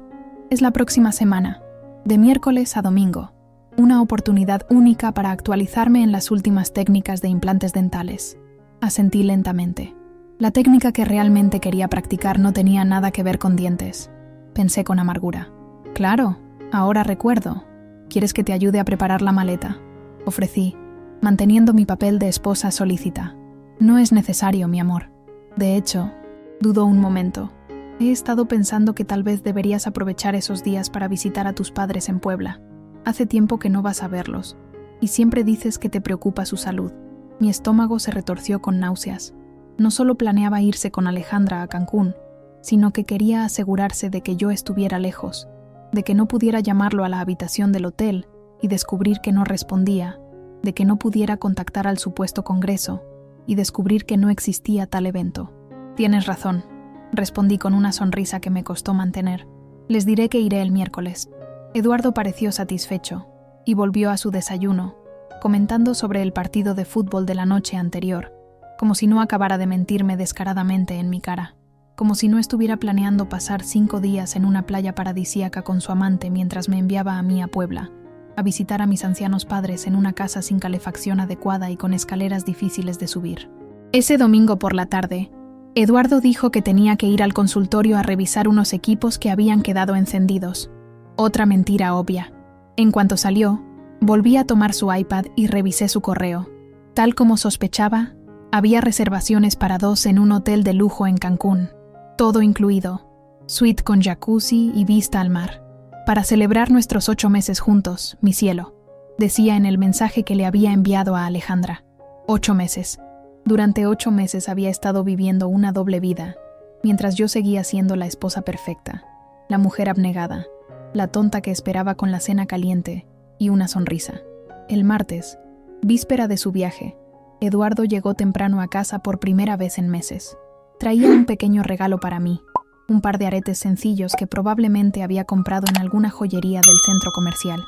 Es la próxima semana, de miércoles a domingo. Una oportunidad única para actualizarme en las últimas técnicas de implantes dentales. Asentí lentamente. La técnica que realmente quería practicar no tenía nada que ver con dientes. Pensé con amargura. Claro, ahora recuerdo. ¿Quieres que te ayude a preparar la maleta?, ofrecí, manteniendo mi papel de esposa solícita. No es necesario, mi amor. De hecho, dudó un momento. He estado pensando que tal vez deberías aprovechar esos días para visitar a tus padres en Puebla. Hace tiempo que no vas a verlos, y siempre dices que te preocupa su salud. Mi estómago se retorció con náuseas. No solo planeaba irse con Alejandra a Cancún, sino que quería asegurarse de que yo estuviera lejos, de que no pudiera llamarlo a la habitación del hotel y descubrir que no respondía, de que no pudiera contactar al supuesto congreso y descubrir que no existía tal evento. Tienes razón, respondí con una sonrisa que me costó mantener. Les diré que iré el miércoles. Eduardo pareció satisfecho y volvió a su desayuno, comentando sobre el partido de fútbol de la noche anterior, como si no acabara de mentirme descaradamente en mi cara, como si no estuviera planeando pasar 5 días en una playa paradisíaca con su amante mientras me enviaba a mí a Puebla, a visitar a mis ancianos padres en una casa sin calefacción adecuada y con escaleras difíciles de subir. Ese domingo por la tarde, Eduardo dijo que tenía que ir al consultorio a revisar unos equipos que habían quedado encendidos. Otra mentira obvia. En cuanto salió, volví a tomar su iPad y revisé su correo. Tal como sospechaba, había reservaciones para 2 en un hotel de lujo en Cancún. Todo incluido, suite con jacuzzi y vista al mar. Para celebrar nuestros 8 meses juntos, mi cielo, decía en el mensaje que le había enviado a Alejandra. 8 meses. Durante 8 meses había estado viviendo una doble vida, mientras yo seguía siendo la esposa perfecta, la mujer abnegada, la tonta que esperaba con la cena caliente y una sonrisa. El martes, víspera de su viaje, Eduardo llegó temprano a casa por primera vez en meses. Traía un pequeño regalo para mí, un par de aretes sencillos que probablemente había comprado en alguna joyería del centro comercial.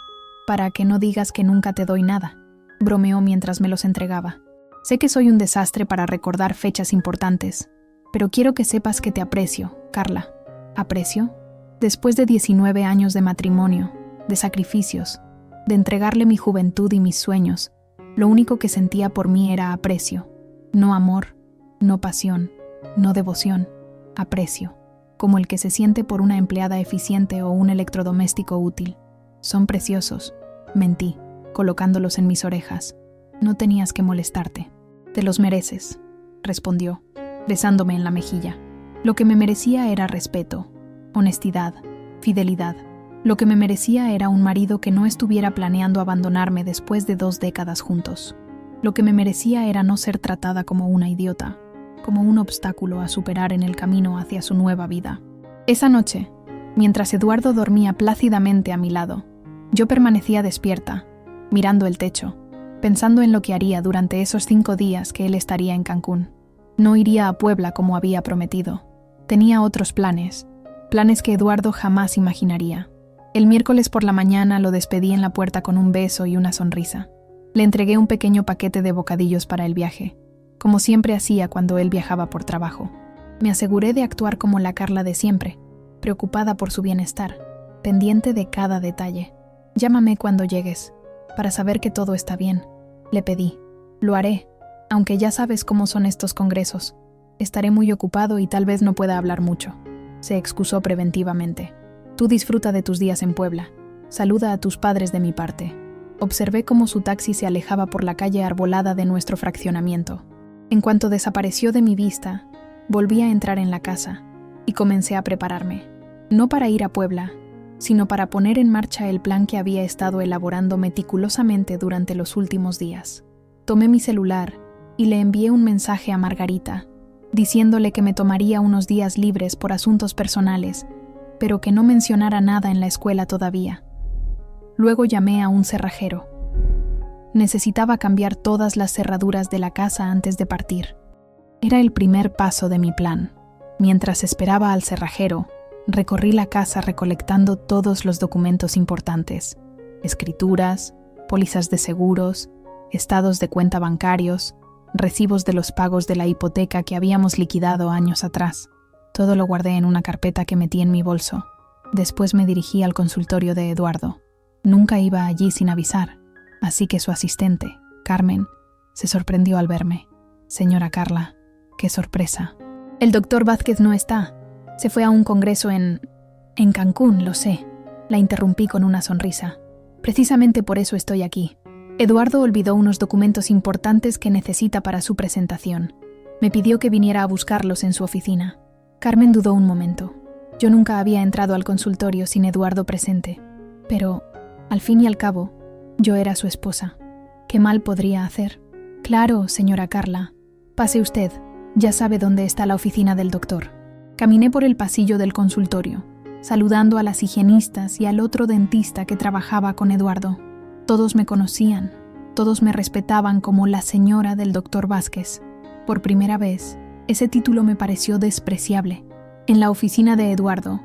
Para que no digas que nunca te doy nada, bromeó mientras me los entregaba. Sé que soy un desastre para recordar fechas importantes, pero quiero que sepas que te aprecio, Carla. ¿Aprecio? Después de 19 años de matrimonio, de sacrificios, de entregarle mi juventud y mis sueños, lo único que sentía por mí era aprecio. No amor, no pasión, no devoción, aprecio, como el que se siente por una empleada eficiente o un electrodoméstico útil. Son preciosos, mentí, colocándolos en mis orejas. No tenías que molestarte. Te los mereces, respondió, besándome en la mejilla. Lo que me merecía era respeto, honestidad, fidelidad. Lo que me merecía era un marido que no estuviera planeando abandonarme después de 2 décadas juntos. Lo que me merecía era no ser tratada como una idiota, como un obstáculo a superar en el camino hacia su nueva vida. Esa noche, mientras Eduardo dormía plácidamente a mi lado, yo permanecía despierta, mirando el techo, pensando en lo que haría durante esos 5 días que él estaría en Cancún. No iría a Puebla como había prometido. Tenía otros planes que Eduardo jamás imaginaría. El miércoles por la mañana lo despedí en la puerta con un beso y una sonrisa. Le entregué un pequeño paquete de bocadillos para el viaje, como siempre hacía cuando él viajaba por trabajo. Me aseguré de actuar como la Carla de siempre, preocupada por su bienestar, pendiente de cada detalle. Llámame cuando llegues, para saber que todo está bien, le pedí. Lo haré, aunque ya sabes cómo son estos congresos. Estaré muy ocupado y tal vez no pueda hablar mucho. Se excusó preventivamente. Tú disfruta de tus días en Puebla. Saluda a tus padres de mi parte. Observé cómo su taxi se alejaba por la calle arbolada de nuestro fraccionamiento. En cuanto desapareció de mi vista, volví a entrar en la casa y comencé a prepararme. No para ir a Puebla, sino para poner en marcha el plan que había estado elaborando meticulosamente durante los últimos días. Tomé mi celular y le envié un mensaje a Margarita, diciéndole que me tomaría unos días libres por asuntos personales pero que no mencionara nada en la escuela todavía. Luego llamé a un cerrajero. Necesitaba cambiar todas las cerraduras de la casa antes de partir. Era el primer paso de mi plan. Mientras esperaba al cerrajero, recorrí la casa recolectando todos los documentos importantes: escrituras, pólizas de seguros, estados de cuenta bancarios, recibos de los pagos de la hipoteca que habíamos liquidado años atrás. Todo lo guardé en una carpeta que metí en mi bolso. Después me dirigí al consultorio de Eduardo. Nunca iba allí sin avisar, así que su asistente, Carmen, se sorprendió al verme. «Señora Carla, qué sorpresa». «El doctor Vázquez no está. Se fue a un congreso en Cancún, lo sé». La interrumpí con una sonrisa. «Precisamente por eso estoy aquí. Eduardo olvidó unos documentos importantes que necesita para su presentación. Me pidió que viniera a buscarlos en su oficina». Carmen dudó un momento. Yo nunca había entrado al consultorio sin Eduardo presente. Pero, al fin y al cabo, yo era su esposa. ¿Qué mal podría hacer? «Claro, señora Carla. Pase usted. Ya sabe dónde está la oficina del doctor». Caminé por el pasillo del consultorio, saludando a las higienistas y al otro dentista que trabajaba con Eduardo. Todos me conocían, todos me respetaban como la señora del doctor Vázquez. Por primera vez, ese título me pareció despreciable. En la oficina de Eduardo,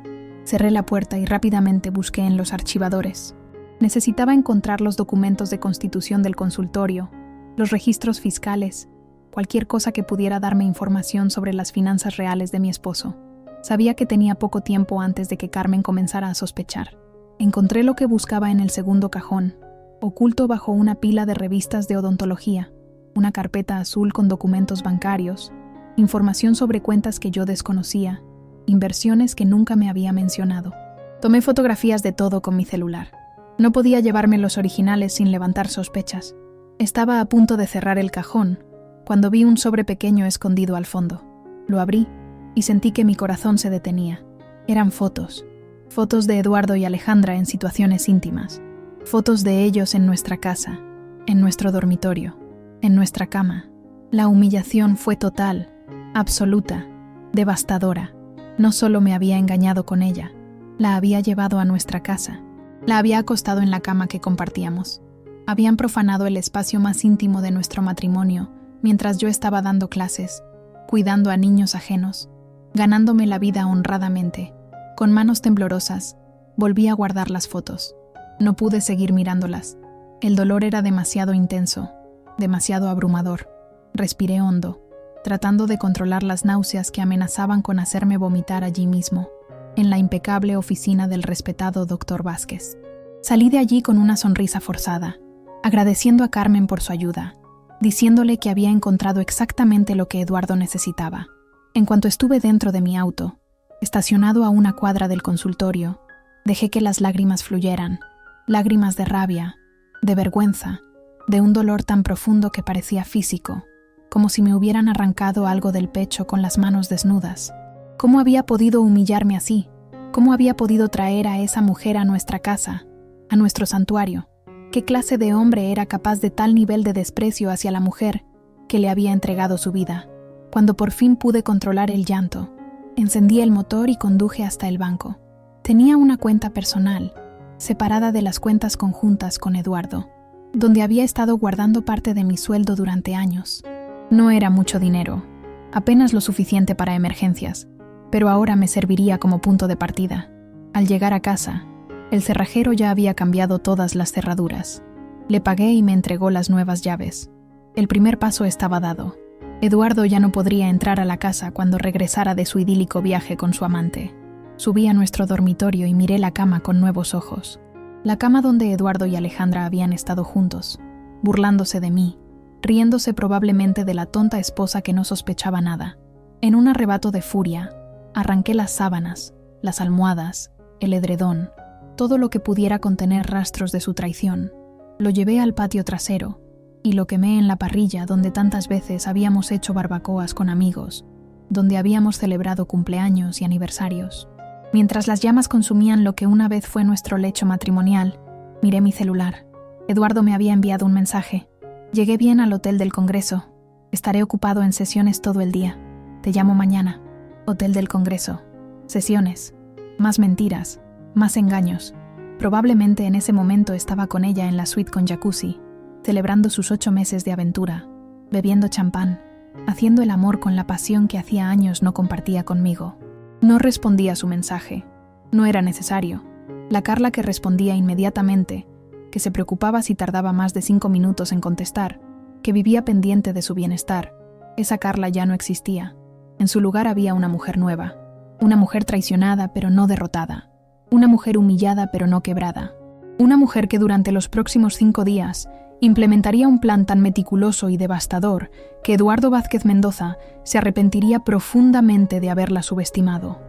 cerré la puerta y rápidamente busqué en los archivadores. Necesitaba encontrar los documentos de constitución del consultorio, los registros fiscales, cualquier cosa que pudiera darme información sobre las finanzas reales de mi esposo. Sabía que tenía poco tiempo antes de que Carmen comenzara a sospechar. Encontré lo que buscaba en el segundo cajón, oculto bajo una pila de revistas de odontología, una carpeta azul con documentos bancarios, información sobre cuentas que yo desconocía, inversiones que nunca me había mencionado. Tomé fotografías de todo con mi celular. No podía llevarme los originales sin levantar sospechas. Estaba a punto de cerrar el cajón, cuando vi un sobre pequeño escondido al fondo. Lo abrí y sentí que mi corazón se detenía. Eran fotos. Fotos de Eduardo y Alejandra en situaciones íntimas. Fotos de ellos en nuestra casa, en nuestro dormitorio, en nuestra cama. La humillación fue total, absoluta, devastadora. No solo me había engañado con ella, la había llevado a nuestra casa. La había acostado en la cama que compartíamos. Habían profanado el espacio más íntimo de nuestro matrimonio mientras yo estaba dando clases, cuidando a niños ajenos, ganándome la vida honradamente. Con manos temblorosas, volví a guardar las fotos. No pude seguir mirándolas. El dolor era demasiado intenso, demasiado abrumador. Respiré hondo, tratando de controlar las náuseas que amenazaban con hacerme vomitar allí mismo, en la impecable oficina del respetado doctor Vázquez. Salí de allí con una sonrisa forzada, agradeciendo a Carmen por su ayuda, diciéndole que había encontrado exactamente lo que Eduardo necesitaba. En cuanto estuve dentro de mi auto, estacionado a una cuadra del consultorio, dejé que las lágrimas fluyeran, lágrimas de rabia, de vergüenza, de un dolor tan profundo que parecía físico, como si me hubieran arrancado algo del pecho con las manos desnudas. ¿Cómo había podido humillarme así? ¿Cómo había podido traer a esa mujer a nuestra casa, a nuestro santuario? ¿Qué clase de hombre era capaz de tal nivel de desprecio hacia la mujer que le había entregado su vida? Cuando por fin pude controlar el llanto, encendí el motor y conduje hasta el banco. Tenía una cuenta personal, separada de las cuentas conjuntas con Eduardo, donde había estado guardando parte de mi sueldo durante años. No era mucho dinero, apenas lo suficiente para emergencias, pero ahora me serviría como punto de partida. Al llegar a casa, el cerrajero ya había cambiado todas las cerraduras. Le pagué y me entregó las nuevas llaves. El primer paso estaba dado. Eduardo ya no podría entrar a la casa cuando regresara de su idílico viaje con su amante. Subí a nuestro dormitorio y miré la cama con nuevos ojos. La cama donde Eduardo y Alejandra habían estado juntos, burlándose de mí, riéndose probablemente de la tonta esposa que no sospechaba nada. En un arrebato de furia, arranqué las sábanas, las almohadas, el edredón, todo lo que pudiera contener rastros de su traición. Lo llevé al patio trasero y lo quemé en la parrilla donde tantas veces habíamos hecho barbacoas con amigos, donde habíamos celebrado cumpleaños y aniversarios. Mientras las llamas consumían lo que una vez fue nuestro lecho matrimonial, miré mi celular. Eduardo me había enviado un mensaje. Llegué bien al Hotel del Congreso. Estaré ocupado en sesiones todo el día. Te llamo mañana. Hotel del Congreso. Sesiones. más mentiras, más engaños. Probablemente en ese momento estaba con ella en la suite con jacuzzi, celebrando sus 8 meses de aventura, bebiendo champán, haciendo el amor con la pasión que hacía años no compartía conmigo. No respondí a su mensaje. No era necesario. La Carla que respondía inmediatamente, que se preocupaba si tardaba más de 5 minutos en contestar, que vivía pendiente de su bienestar, esa Carla ya no existía. En su lugar había una mujer nueva, una mujer traicionada pero no derrotada, una mujer humillada pero no quebrada, una mujer que durante los próximos 5 días implementaría un plan tan meticuloso y devastador que Eduardo Vázquez Mendoza se arrepentiría profundamente de haberla subestimado.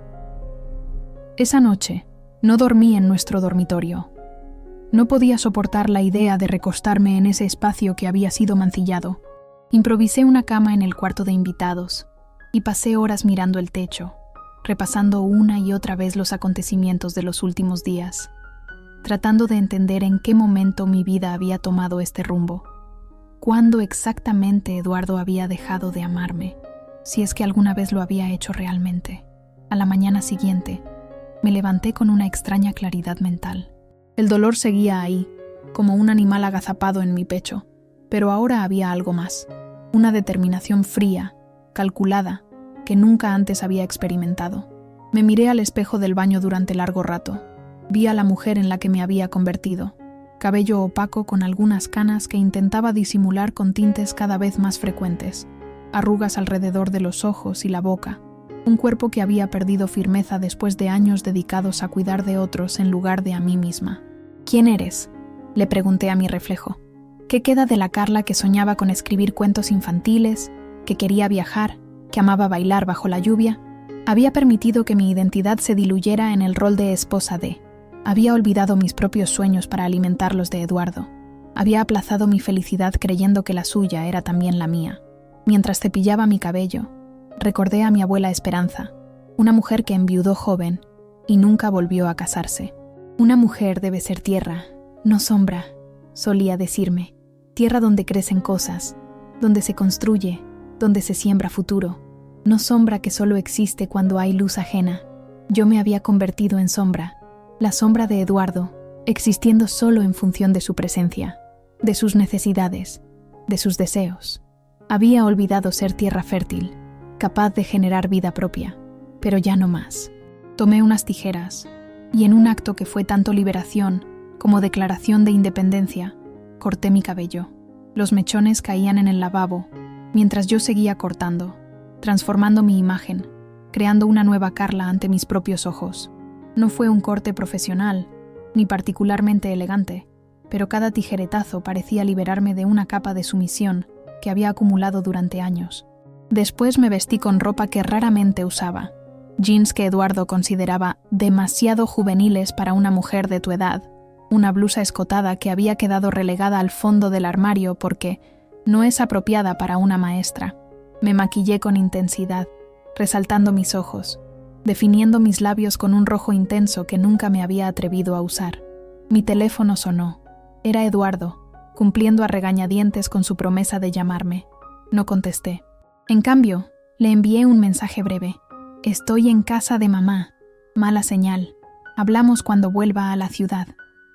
Esa noche no dormí en nuestro dormitorio. No podía soportar la idea de recostarme en ese espacio que había sido mancillado. Improvisé una cama en el cuarto de invitados y pasé horas mirando el techo, repasando una y otra vez los acontecimientos de los últimos días, tratando de entender en qué momento mi vida había tomado este rumbo. ¿Cuándo exactamente Eduardo había dejado de amarme? Si es que alguna vez lo había hecho realmente. A la mañana siguiente, me levanté con una extraña claridad mental. El dolor seguía ahí, como un animal agazapado en mi pecho, pero ahora había algo más, una determinación fría, calculada, que nunca antes había experimentado. Me miré al espejo del baño durante largo rato. Vi a la mujer en la que me había convertido, cabello opaco con algunas canas que intentaba disimular con tintes cada vez más frecuentes, arrugas alrededor de los ojos y la boca, un cuerpo que había perdido firmeza después de años dedicados a cuidar de otros en lugar de a mí misma. ¿Quién eres?, le pregunté a mi reflejo. ¿Qué queda de la Carla que soñaba con escribir cuentos infantiles, que quería viajar, que amaba bailar bajo la lluvia? Había permitido que mi identidad se diluyera en el rol de esposa de. Había olvidado mis propios sueños para alimentar los de Eduardo. Había aplazado mi felicidad creyendo que la suya era también la mía. Mientras cepillaba mi cabello, recordé a mi abuela Esperanza, una mujer que enviudó joven y nunca volvió a casarse. Una mujer debe ser tierra, no sombra, solía decirme. Tierra donde crecen cosas, donde se construye, donde se siembra futuro. No sombra que solo existe cuando hay luz ajena. Yo me había convertido en sombra, la sombra de Eduardo, existiendo solo en función de su presencia, de sus necesidades, de sus deseos. Había olvidado ser tierra fértil, capaz de generar vida propia, pero ya no más. Tomé unas tijeras y en un acto que fue tanto liberación como declaración de independencia, corté mi cabello. Los mechones caían en el lavabo, mientras yo seguía cortando, transformando mi imagen, creando una nueva Carla ante mis propios ojos. No fue un corte profesional, ni particularmente elegante, pero cada tijeretazo parecía liberarme de una capa de sumisión que había acumulado durante años. Después me vestí con ropa que raramente usaba, jeans que Eduardo consideraba demasiado juveniles para una mujer de tu edad, una blusa escotada que había quedado relegada al fondo del armario porque no es apropiada para una maestra. Me maquillé con intensidad, resaltando mis ojos, definiendo mis labios con un rojo intenso que nunca me había atrevido a usar. Mi teléfono sonó. Era Eduardo, cumpliendo a regañadientes con su promesa de llamarme. No contesté. En cambio, le envié un mensaje breve. Estoy en casa de mamá. Mala señal. Hablamos cuando vuelva a la ciudad.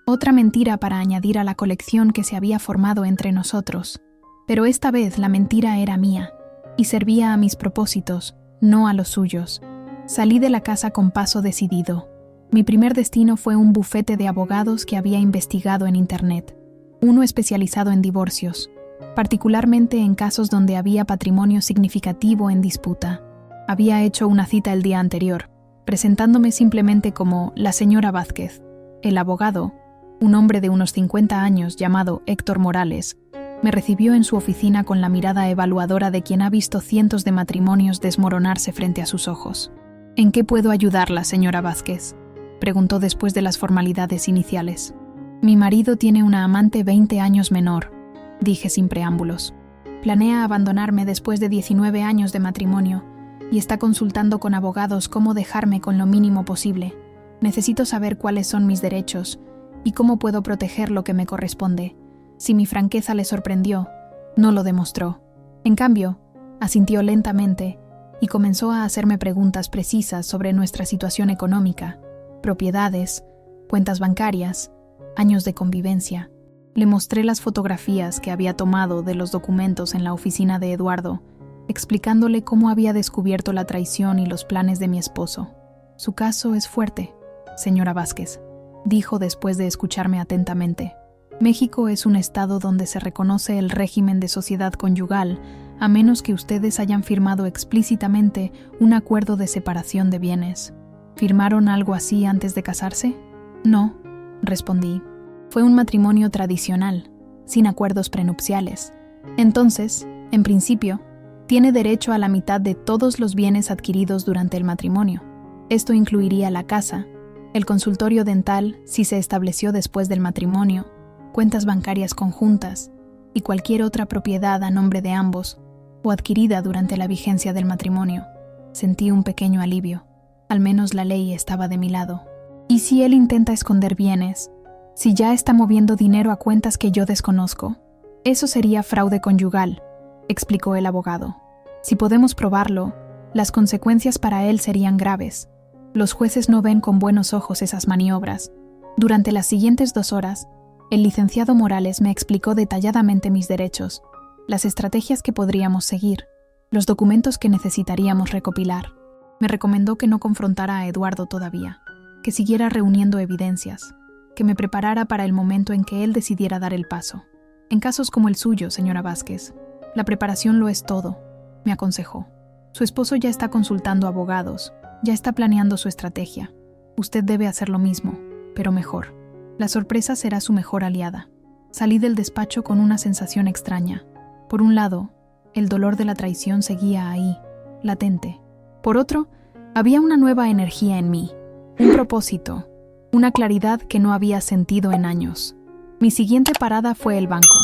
Otra mentira para añadir a la colección que se había formado entre nosotros. Pero esta vez la mentira era mía, y servía a mis propósitos, no a los suyos. Salí de la casa con paso decidido. Mi primer destino fue un bufete de abogados que había investigado en Internet, uno especializado en divorcios, particularmente en casos donde había patrimonio significativo en disputa. Había hecho una cita el día anterior, presentándome simplemente como la señora Vázquez. El abogado, un hombre de unos 50 años llamado Héctor Morales, me recibió en su oficina con la mirada evaluadora de quien ha visto cientos de matrimonios desmoronarse frente a sus ojos. ¿En qué puedo ayudarla, señora Vázquez?, preguntó después de las formalidades iniciales. Mi marido tiene una amante 20 años menor, dije sin preámbulos. Planea abandonarme después de 19 años de matrimonio y está consultando con abogados cómo dejarme con lo mínimo posible. Necesito saber cuáles son mis derechos y cómo puedo proteger lo que me corresponde. Si mi franqueza le sorprendió, no lo demostró. En cambio, asintió lentamente y comenzó a hacerme preguntas precisas sobre nuestra situación económica, propiedades, cuentas bancarias, años de convivencia. Le mostré las fotografías que había tomado de los documentos en la oficina de Eduardo, explicándole cómo había descubierto la traición y los planes de mi esposo. Su caso es fuerte, señora Vázquez, dijo después de escucharme atentamente. México es un estado donde se reconoce el régimen de sociedad conyugal, a menos que ustedes hayan firmado explícitamente un acuerdo de separación de bienes. ¿Firmaron algo así antes de casarse? No, respondí. Fue un matrimonio tradicional, sin acuerdos prenupciales. Entonces, en principio, tiene derecho a la mitad de todos los bienes adquiridos durante el matrimonio. Esto incluiría la casa, el consultorio dental si se estableció después del matrimonio, cuentas bancarias conjuntas y cualquier otra propiedad a nombre de ambos o adquirida durante la vigencia del matrimonio. Sentí un pequeño alivio. Al menos la ley estaba de mi lado. ¿Y si él intenta esconder bienes? Si ya está moviendo dinero a cuentas que yo desconozco. Eso sería fraude conyugal, explicó el abogado. Si podemos probarlo, las consecuencias para él serían graves. Los jueces no ven con buenos ojos esas maniobras. Durante las siguientes 2 horas, el licenciado Morales me explicó detalladamente mis derechos, las estrategias que podríamos seguir, los documentos que necesitaríamos recopilar. Me recomendó que no confrontara a Eduardo todavía, que siguiera reuniendo evidencias, que me preparara para el momento en que él decidiera dar el paso. En casos como el suyo, señora Vázquez, la preparación lo es todo, me aconsejó. Su esposo ya está consultando abogados, ya está planeando su estrategia. Usted debe hacer lo mismo, pero mejor. La sorpresa será su mejor aliada. Salí del despacho con una sensación extraña. Por un lado, el dolor de la traición seguía ahí, latente. Por otro, había una nueva energía en mí, un propósito, una claridad que no había sentido en años. Mi siguiente parada fue el banco.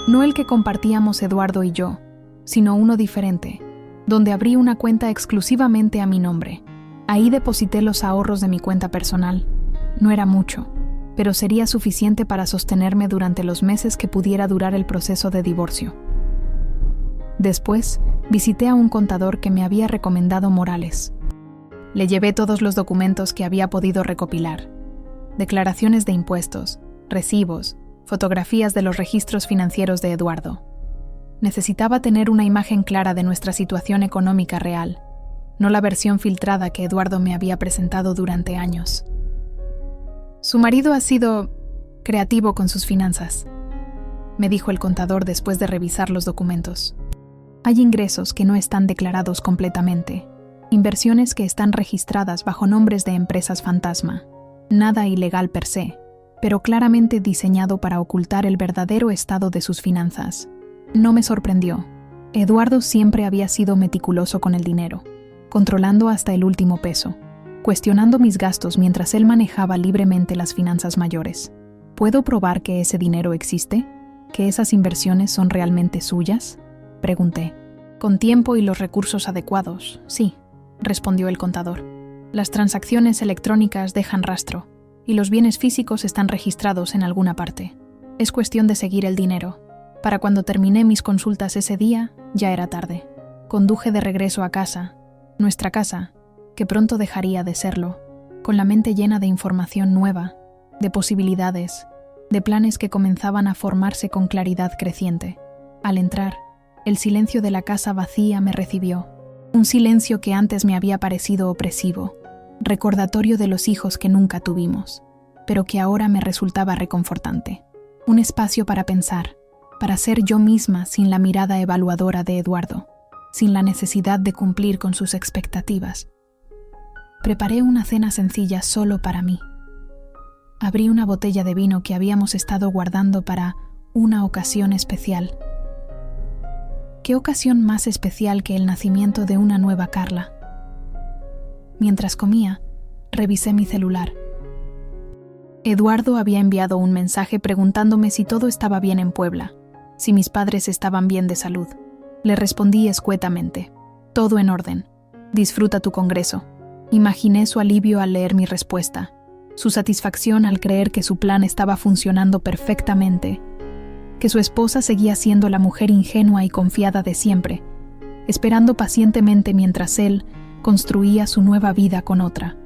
No el que compartíamos Eduardo y yo, sino uno diferente, donde abrí una cuenta exclusivamente a mi nombre. Ahí deposité los ahorros de mi cuenta personal. No era mucho, pero sería suficiente para sostenerme durante los meses que pudiera durar el proceso de divorcio. Después, visité a un contador que me había recomendado Morales. Le llevé todos los documentos que había podido recopilar: declaraciones de impuestos, recibos, fotografías de los registros financieros de Eduardo. Necesitaba tener una imagen clara de nuestra situación económica real, no la versión filtrada que Eduardo me había presentado durante años. Su marido ha sido creativo con sus finanzas, me dijo el contador después de revisar los documentos. Hay ingresos que no están declarados completamente, inversiones que están registradas bajo nombres de empresas fantasma. Nada ilegal per se, pero claramente diseñado para ocultar el verdadero estado de sus finanzas. No me sorprendió. Eduardo siempre había sido meticuloso con el dinero, controlando hasta el último peso, cuestionando mis gastos mientras él manejaba libremente las finanzas mayores. ¿Puedo probar que ese dinero existe? ¿Que esas inversiones son realmente suyas?, pregunté. Con tiempo y los recursos adecuados, sí, respondió el contador. Las transacciones electrónicas dejan rastro, y los bienes físicos están registrados en alguna parte. Es cuestión de seguir el dinero. Para cuando terminé mis consultas ese día, ya era tarde. Conduje de regreso a casa, nuestra casa, que pronto dejaría de serlo, con la mente llena de información nueva, de posibilidades, de planes que comenzaban a formarse con claridad creciente. Al entrar, el silencio de la casa vacía me recibió, un silencio que antes me había parecido opresivo, recordatorio de los hijos que nunca tuvimos, pero que ahora me resultaba reconfortante. Un espacio para pensar, para ser yo misma sin la mirada evaluadora de Eduardo, sin la necesidad de cumplir con sus expectativas. Preparé una cena sencilla solo para mí. Abrí una botella de vino que habíamos estado guardando para una ocasión especial. ¿Qué ocasión más especial que el nacimiento de una nueva Carla? Mientras comía, revisé mi celular. Eduardo había enviado un mensaje preguntándome si todo estaba bien en Puebla, si mis padres estaban bien de salud. Le respondí escuetamente: todo en orden. Disfruta tu congreso. Imaginé su alivio al leer mi respuesta, su satisfacción al creer que su plan estaba funcionando perfectamente, que su esposa seguía siendo la mujer ingenua y confiada de siempre, esperando pacientemente mientras él construía su nueva vida con otra.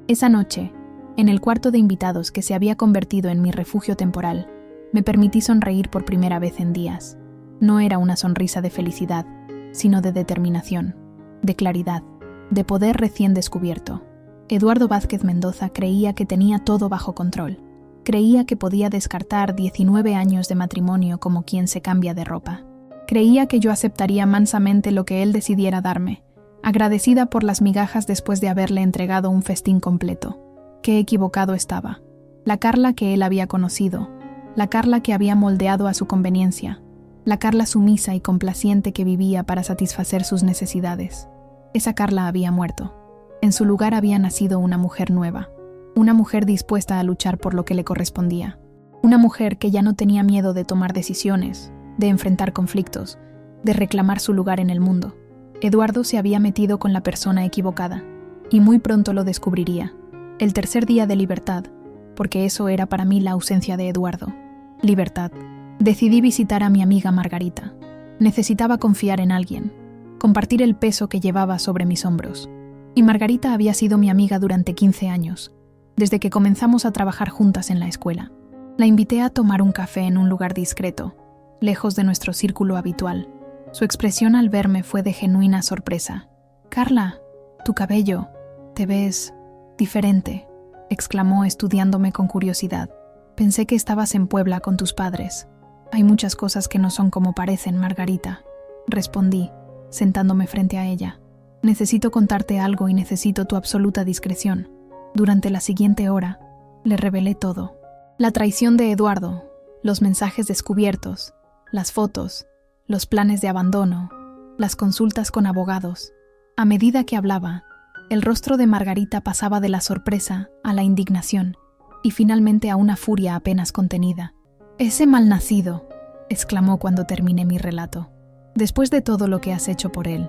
Esa noche, En el cuarto de invitados que se había convertido en mi refugio temporal, me permití sonreír por primera vez en días. No era una sonrisa de felicidad, sino de determinación, de claridad, de poder recién descubierto. Eduardo Vázquez Mendoza creía que tenía todo bajo control. Creía que podía descartar 19 años de matrimonio como quien se cambia de ropa. Creía que yo aceptaría mansamente lo que él decidiera darme, agradecida por las migajas después de haberle entregado un festín completo. Qué equivocado estaba. La Carla que él había conocido, la Carla que había moldeado a su conveniencia, la Carla sumisa y complaciente que vivía para satisfacer sus necesidades. Esa Carla había muerto. En su lugar había nacido una mujer nueva, una mujer dispuesta a luchar por lo que le correspondía, una mujer que ya no tenía miedo de tomar decisiones, de enfrentar conflictos, de reclamar su lugar en el mundo. Eduardo se había metido con la persona equivocada, y muy pronto lo descubriría. El tercer día de libertad, porque eso era para mí la ausencia de Eduardo. Libertad. Decidí visitar a mi amiga Margarita. Necesitaba confiar en alguien, compartir el peso que llevaba sobre mis hombros. Y Margarita había sido mi amiga durante 15 años, desde que comenzamos a trabajar juntas en la escuela. La invité a tomar un café en un lugar discreto, lejos de nuestro círculo habitual. Su expresión al verme fue de genuina sorpresa. «Carla, tu cabello, te ves diferente», exclamó estudiándome con curiosidad. «Pensé que estabas en Puebla con tus padres». «Hay muchas cosas que no son como parecen, Margarita», respondí, sentándome frente a ella. «Necesito contarte algo y necesito tu absoluta discreción». Durante la siguiente hora, le revelé todo. La traición de Eduardo, los mensajes descubiertos, las fotos, los planes de abandono, las consultas con abogados. A medida que hablaba, el rostro de Margarita pasaba de la sorpresa a la indignación y finalmente a una furia apenas contenida. «Ese malnacido», exclamó cuando terminé mi relato. «Después de todo lo que has hecho por él,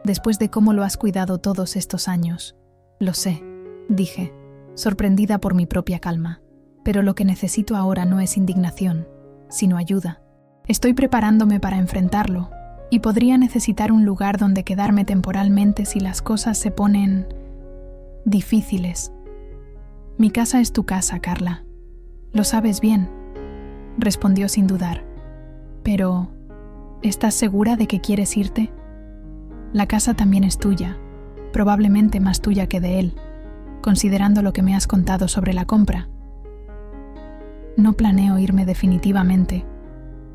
después de cómo lo has cuidado todos estos años». «Lo sé», dije, sorprendida por mi propia calma. «Pero lo que necesito ahora no es indignación, sino ayuda. Estoy preparándome para enfrentarlo, y podría necesitar un lugar donde quedarme temporalmente si las cosas se ponen difíciles. Mi casa es tu casa, Carla. Lo sabes bien», respondió sin dudar. «Pero, ¿estás segura de que quieres irte? La casa también es tuya, probablemente más tuya que de él, considerando lo que me has contado sobre la compra». «No planeo irme definitivamente.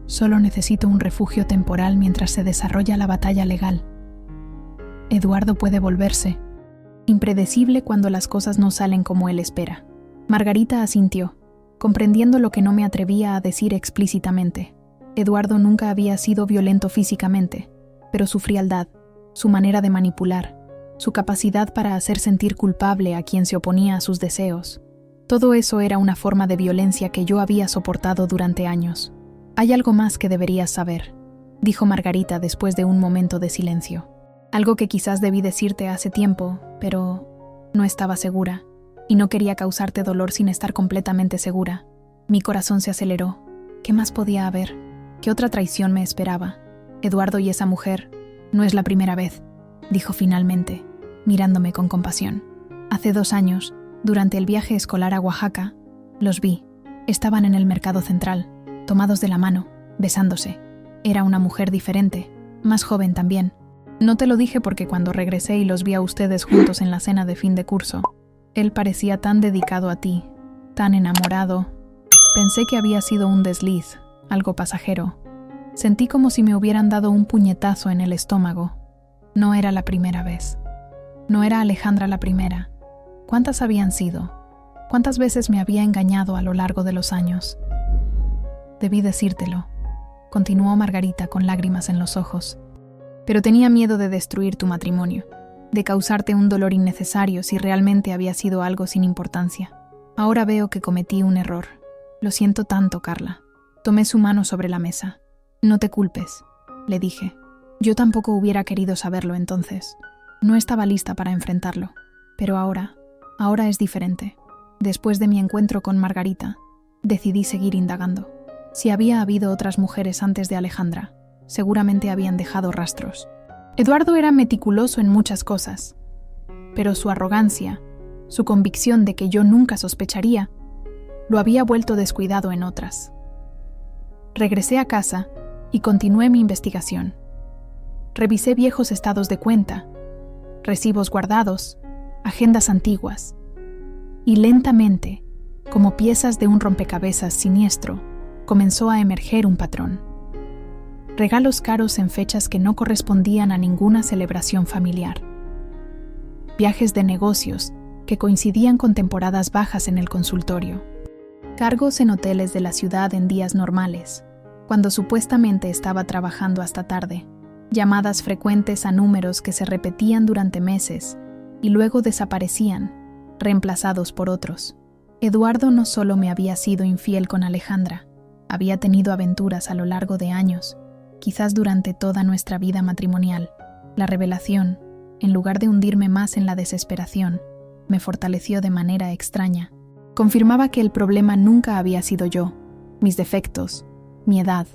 Solo necesito un refugio temporal mientras se desarrolla la batalla legal. Eduardo puede volverse impredecible cuando las cosas no salen como él espera». Margarita asintió, comprendiendo lo que no me atrevía a decir explícitamente. Eduardo nunca había sido violento físicamente, pero su frialdad, su manera de manipular, su capacidad para hacer sentir culpable a quien se oponía a sus deseos, todo eso era una forma de violencia que yo había soportado durante años. «Hay algo más que deberías saber», dijo Margarita después de un momento de silencio. «Algo que quizás debí decirte hace tiempo, pero no estaba segura, y no quería causarte dolor sin estar completamente segura». Mi corazón se aceleró. ¿Qué más podía haber? ¿Qué otra traición me esperaba? Eduardo y esa mujer, no es la primera vez, dijo finalmente, mirándome con compasión. Hace 2 años, durante el viaje escolar a Oaxaca, los vi. Estaban en el mercado central, tomados de la mano, besándose. Era una mujer diferente, más joven también. No te lo dije porque cuando regresé y los vi a ustedes juntos en la cena de fin de curso, él parecía tan dedicado a ti, tan enamorado. Pensé que había sido un desliz, algo pasajero. Sentí como si me hubieran dado un puñetazo en el estómago. No era la primera vez. No era Alejandra la primera. ¿Cuántas habían sido? ¿Cuántas veces me había engañado a lo largo de los años? Debí decírtelo, continuó Margarita con lágrimas en los ojos. Pero tenía miedo de destruir tu matrimonio, de causarte un dolor innecesario si realmente había sido algo sin importancia. Ahora veo que cometí un error. Lo siento tanto, Carla. Tomé su mano sobre la mesa. No te culpes, le dije. Yo tampoco hubiera querido saberlo entonces. No estaba lista para enfrentarlo. Pero ahora es diferente. Después de mi encuentro con Margarita, decidí seguir indagando. Si había habido otras mujeres antes de Alejandra, seguramente habían dejado rastros. Eduardo era meticuloso en muchas cosas, pero su arrogancia, su convicción de que yo nunca sospecharía, lo había vuelto descuidado en otras. Regresé a casa y continué mi investigación. Revisé viejos estados de cuenta, recibos guardados, agendas antiguas, y lentamente, como piezas de un rompecabezas siniestro, comenzó a emerger un patrón. Regalos caros en fechas que no correspondían a ninguna celebración familiar. Viajes de negocios que coincidían con temporadas bajas en el consultorio. Cargos en hoteles de la ciudad en días normales, cuando supuestamente estaba trabajando hasta tarde. Llamadas frecuentes a números que se repetían durante meses y luego desaparecían, reemplazados por otros. Eduardo no solo me había sido infiel con Alejandra, había tenido aventuras a lo largo de años, quizás durante toda nuestra vida matrimonial. La revelación, en lugar de hundirme más en la desesperación, me fortaleció de manera extraña. Confirmaba que el problema nunca había sido yo, mis defectos, mi edad,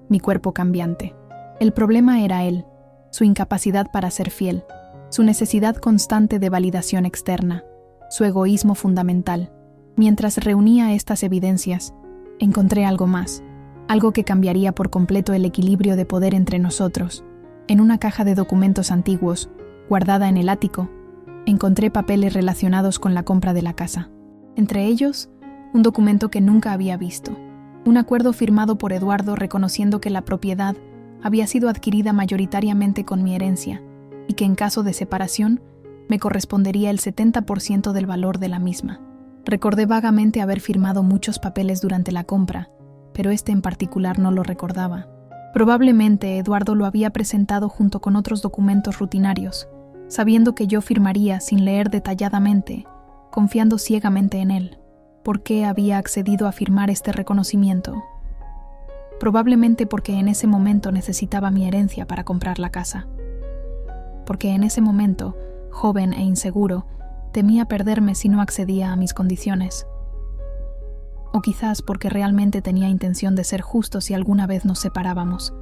mi cuerpo cambiante. El problema era él, su incapacidad para ser fiel, su necesidad constante de validación externa, su egoísmo fundamental. Mientras reunía estas evidencias, encontré algo más, algo que cambiaría por completo el equilibrio de poder entre nosotros. En una caja de documentos antiguos, guardada en el ático, encontré papeles relacionados con la compra de la casa. Entre ellos, un documento que nunca había visto. Un acuerdo firmado por Eduardo reconociendo que la propiedad había sido adquirida mayoritariamente con mi herencia y que en caso de separación me correspondería el 70% del valor de la misma. Recordé vagamente haber firmado muchos papeles durante la compra, pero este en particular no lo recordaba. Probablemente Eduardo lo había presentado junto con otros documentos rutinarios, sabiendo que yo firmaría sin leer detalladamente, confiando ciegamente en él. ¿Por qué había accedido a firmar este reconocimiento? Probablemente porque en ese momento necesitaba mi herencia para comprar la casa. Porque en ese momento, joven e inseguro, temía perderme si no accedía a mis condiciones. O quizás porque realmente tenía intención de ser justo si alguna vez nos separábamos.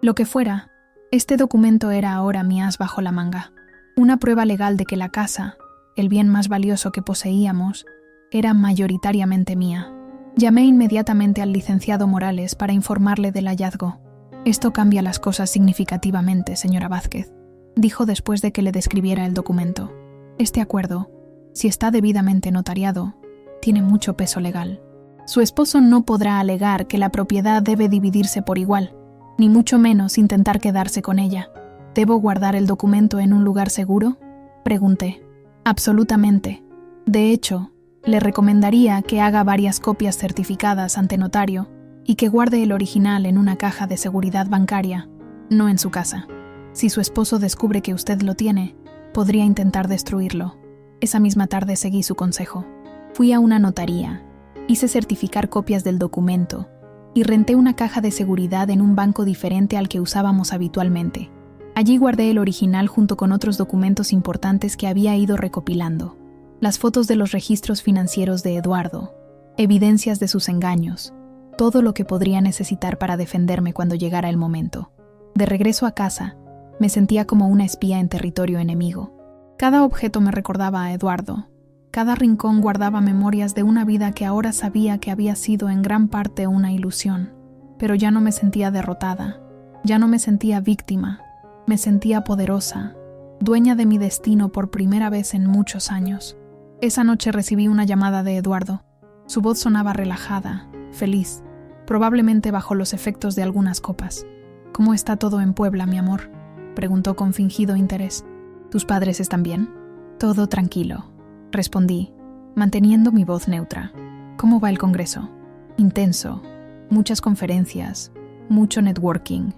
Lo que fuera, este documento era ahora mi as bajo la manga. Una prueba legal de que la casa, el bien más valioso que poseíamos, era mayoritariamente mía. Llamé inmediatamente al licenciado Morales para informarle del hallazgo. «Esto cambia las cosas significativamente, señora Vázquez», dijo después de que le describiera el documento. «Este acuerdo, si está debidamente notariado, tiene mucho peso legal. Su esposo no podrá alegar que la propiedad debe dividirse por igual, ni mucho menos intentar quedarse con ella. ¿Debo guardar el documento en un lugar seguro?», pregunté. «Absolutamente. De hecho, le recomendaría que haga varias copias certificadas ante notario y que guarde el original en una caja de seguridad bancaria, no en su casa. Si su esposo descubre que usted lo tiene, podría intentar destruirlo». Esa misma tarde seguí su consejo. Fui a una notaría, hice certificar copias del documento y renté una caja de seguridad en un banco diferente al que usábamos habitualmente. Allí guardé el original junto con otros documentos importantes que había ido recopilando. Las fotos de los registros financieros de Eduardo, evidencias de sus engaños, todo lo que podría necesitar para defenderme cuando llegara el momento. De regreso a casa, me sentía como una espía en territorio enemigo. Cada objeto me recordaba a Eduardo. Cada rincón guardaba memorias de una vida que ahora sabía que había sido en gran parte una ilusión. Pero ya no me sentía derrotada, ya no me sentía víctima, me sentía poderosa, dueña de mi destino por primera vez en muchos años. Esa noche recibí una llamada de Eduardo. Su voz sonaba relajada, feliz, probablemente bajo los efectos de algunas copas. «¿Cómo está todo en Puebla, mi amor?», preguntó con fingido interés. «¿Tus padres están bien?». «Todo tranquilo», respondí, manteniendo mi voz neutra. «¿Cómo va el congreso?». «Intenso. Muchas conferencias, mucho networking»,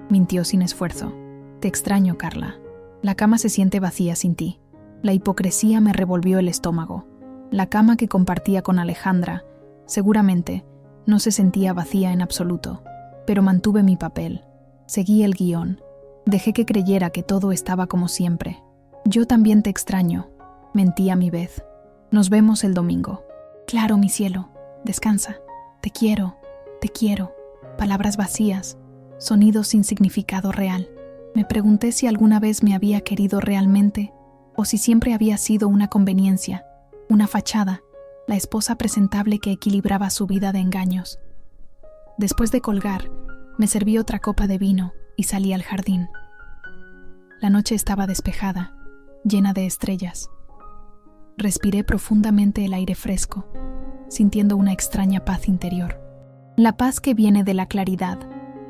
mintió sin esfuerzo. «Te extraño, Carla. La cama se siente vacía sin ti». La hipocresía me revolvió el estómago. La cama que compartía con Alejandra, seguramente, no se sentía vacía en absoluto, pero mantuve mi papel. Seguí el guión. Dejé que creyera que todo estaba como siempre. «Yo también te extraño», mentí a mi vez. «Nos vemos el domingo». «Claro, mi cielo. Descansa. Te quiero. Te quiero». Palabras vacías, sonidos sin significado real. Me pregunté si alguna vez me había querido realmente o si siempre había sido una conveniencia, una fachada, la esposa presentable que equilibraba su vida de engaños. Después de colgar, me serví otra copa de vino y salí al jardín. La noche estaba despejada, llena de estrellas. Respiré profundamente el aire fresco, sintiendo una extraña paz interior. La paz que viene de la claridad,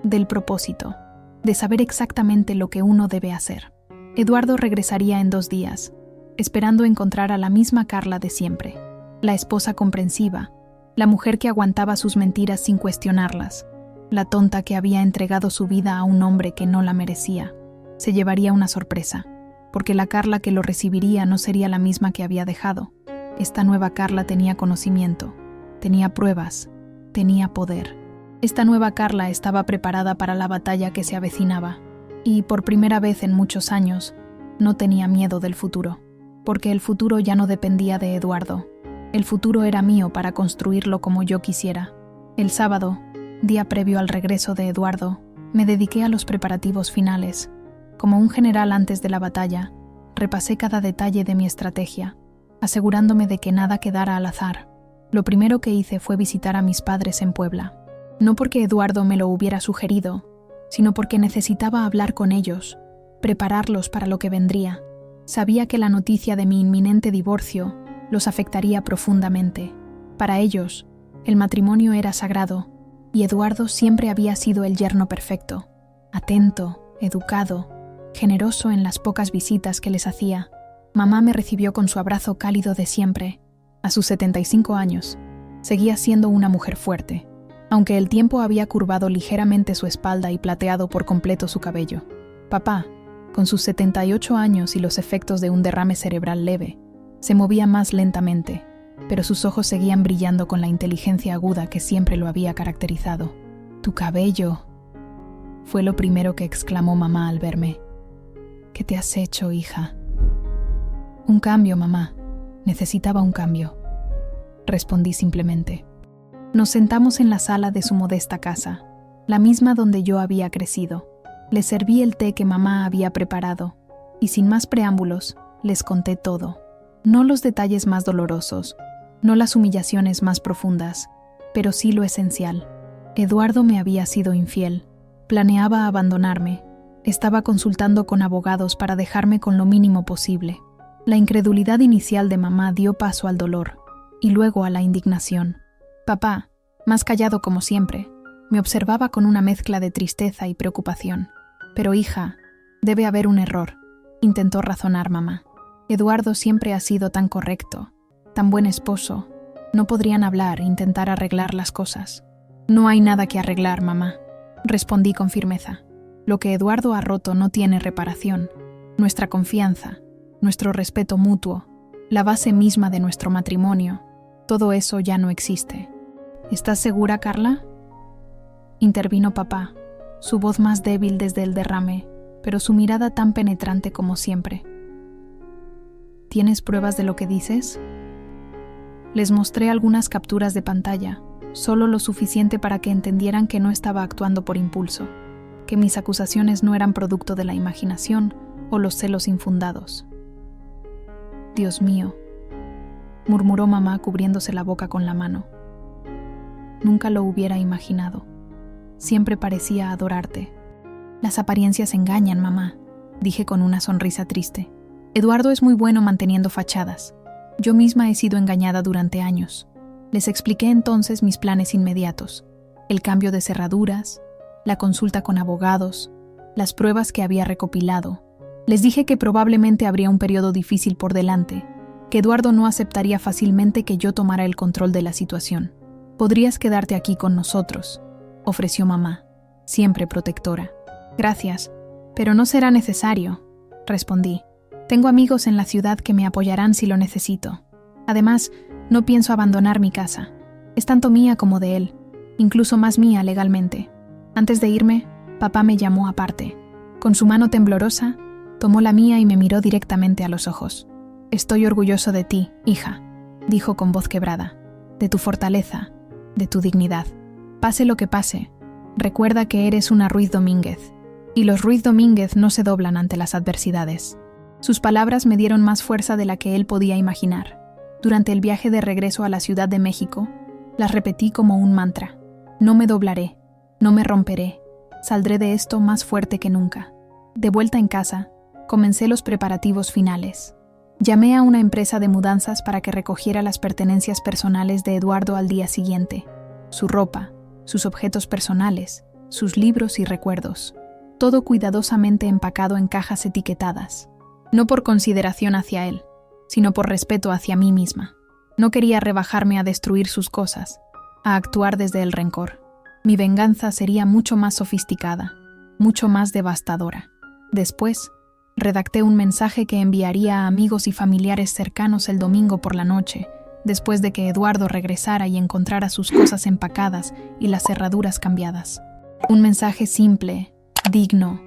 del propósito, de saber exactamente lo que uno debe hacer. Eduardo regresaría en 2 días, esperando encontrar a la misma Carla de siempre, la esposa comprensiva, la mujer que aguantaba sus mentiras sin cuestionarlas, la tonta que había entregado su vida a un hombre que no la merecía. Se llevaría una sorpresa, porque la Carla que lo recibiría no sería la misma que había dejado. Esta nueva Carla tenía conocimiento, tenía pruebas, tenía poder. Esta nueva Carla estaba preparada para la batalla que se avecinaba, y por primera vez en muchos años no tenía miedo del futuro, porque el futuro ya no dependía de Eduardo. El futuro era mío para construirlo como yo quisiera. El sábado, día previo al regreso de Eduardo, me dediqué a los preparativos finales. Como un general antes de la batalla, repasé cada detalle de mi estrategia, asegurándome de que nada quedara al azar. Lo primero que hice fue visitar a mis padres en Puebla. No porque Eduardo me lo hubiera sugerido, sino porque necesitaba hablar con ellos, prepararlos para lo que vendría. Sabía que la noticia de mi inminente divorcio los afectaría profundamente. Para ellos, el matrimonio era sagrado, y Eduardo siempre había sido el yerno perfecto, atento, educado, generoso en las pocas visitas que les hacía. Mamá me recibió con su abrazo cálido de siempre. A sus 75 años, seguía siendo una mujer fuerte, aunque el tiempo había curvado ligeramente su espalda y plateado por completo su cabello. Papá, con sus 78 años y los efectos de un derrame cerebral leve, se movía más lentamente, pero sus ojos seguían brillando con la inteligencia aguda que siempre lo había caracterizado. «Tu cabello», fue lo primero que exclamó mamá al verme. «¿Qué te has hecho, hija?» «Un cambio, mamá. Necesitaba un cambio», respondí simplemente. Nos sentamos en la sala de su modesta casa, la misma donde yo había crecido. Les serví el té que mamá había preparado, y sin más preámbulos, les conté todo. No los detalles más dolorosos, no las humillaciones más profundas, pero sí lo esencial. Eduardo me había sido infiel, planeaba abandonarme, estaba consultando con abogados para dejarme con lo mínimo posible. La incredulidad inicial de mamá dio paso al dolor, y luego a la indignación. Papá, más callado como siempre, me observaba con una mezcla de tristeza y preocupación. «Pero hija, debe haber un error», intentó razonar mamá. «Eduardo siempre ha sido tan correcto, tan buen esposo. No podrían hablar e intentar arreglar las cosas». «No hay nada que arreglar, mamá», respondí con firmeza. «Lo que Eduardo ha roto no tiene reparación. Nuestra confianza, nuestro respeto mutuo, la base misma de nuestro matrimonio, todo eso ya no existe». «¿Estás segura, Carla?», intervino papá, su voz más débil desde el derrame, pero su mirada tan penetrante como siempre. «¿Tienes pruebas de lo que dices?». Les mostré algunas capturas de pantalla, solo lo suficiente para que entendieran que no estaba actuando por impulso, que mis acusaciones no eran producto de la imaginación o los celos infundados. «Dios mío», murmuró mamá cubriéndose la boca con la mano. «Nunca lo hubiera imaginado. Siempre parecía adorarte». «Las apariencias engañan, mamá», dije con una sonrisa triste. «Eduardo es muy bueno manteniendo fachadas. Yo misma he sido engañada durante años». Les expliqué entonces mis planes inmediatos, el cambio de cerraduras, la consulta con abogados, las pruebas que había recopilado. Les dije que probablemente habría un periodo difícil por delante, que Eduardo no aceptaría fácilmente que yo tomara el control de la situación. «Podrías quedarte aquí con nosotros», ofreció mamá, siempre protectora. «Gracias, pero no será necesario», respondí. «Tengo amigos en la ciudad que me apoyarán si lo necesito. Además, no pienso abandonar mi casa. Es tanto mía como de él, incluso más mía legalmente». Antes de irme, papá me llamó aparte. Con su mano temblorosa, tomó la mía y me miró directamente a los ojos. «Estoy orgulloso de ti, hija», dijo con voz quebrada, «de tu fortaleza, de tu dignidad. Pase lo que pase, recuerda que eres una Ruiz Domínguez, y los Ruiz Domínguez no se doblan ante las adversidades». Sus palabras me dieron más fuerza de la que él podía imaginar. Durante el viaje de regreso a la Ciudad de México, las repetí como un mantra. No me doblaré, no me romperé, saldré de esto más fuerte que nunca. De vuelta en casa, comencé los preparativos finales. Llamé a una empresa de mudanzas para que recogiera las pertenencias personales de Eduardo al día siguiente. Su ropa, sus objetos personales, sus libros y recuerdos. Todo cuidadosamente empacado en cajas etiquetadas. No por consideración hacia él, sino por respeto hacia mí misma. No quería rebajarme a destruir sus cosas, a actuar desde el rencor. Mi venganza sería mucho más sofisticada, mucho más devastadora. Después, redacté un mensaje que enviaría a amigos y familiares cercanos el domingo por la noche, después de que Eduardo regresara y encontrara sus cosas empacadas y las cerraduras cambiadas. Un mensaje simple, digno,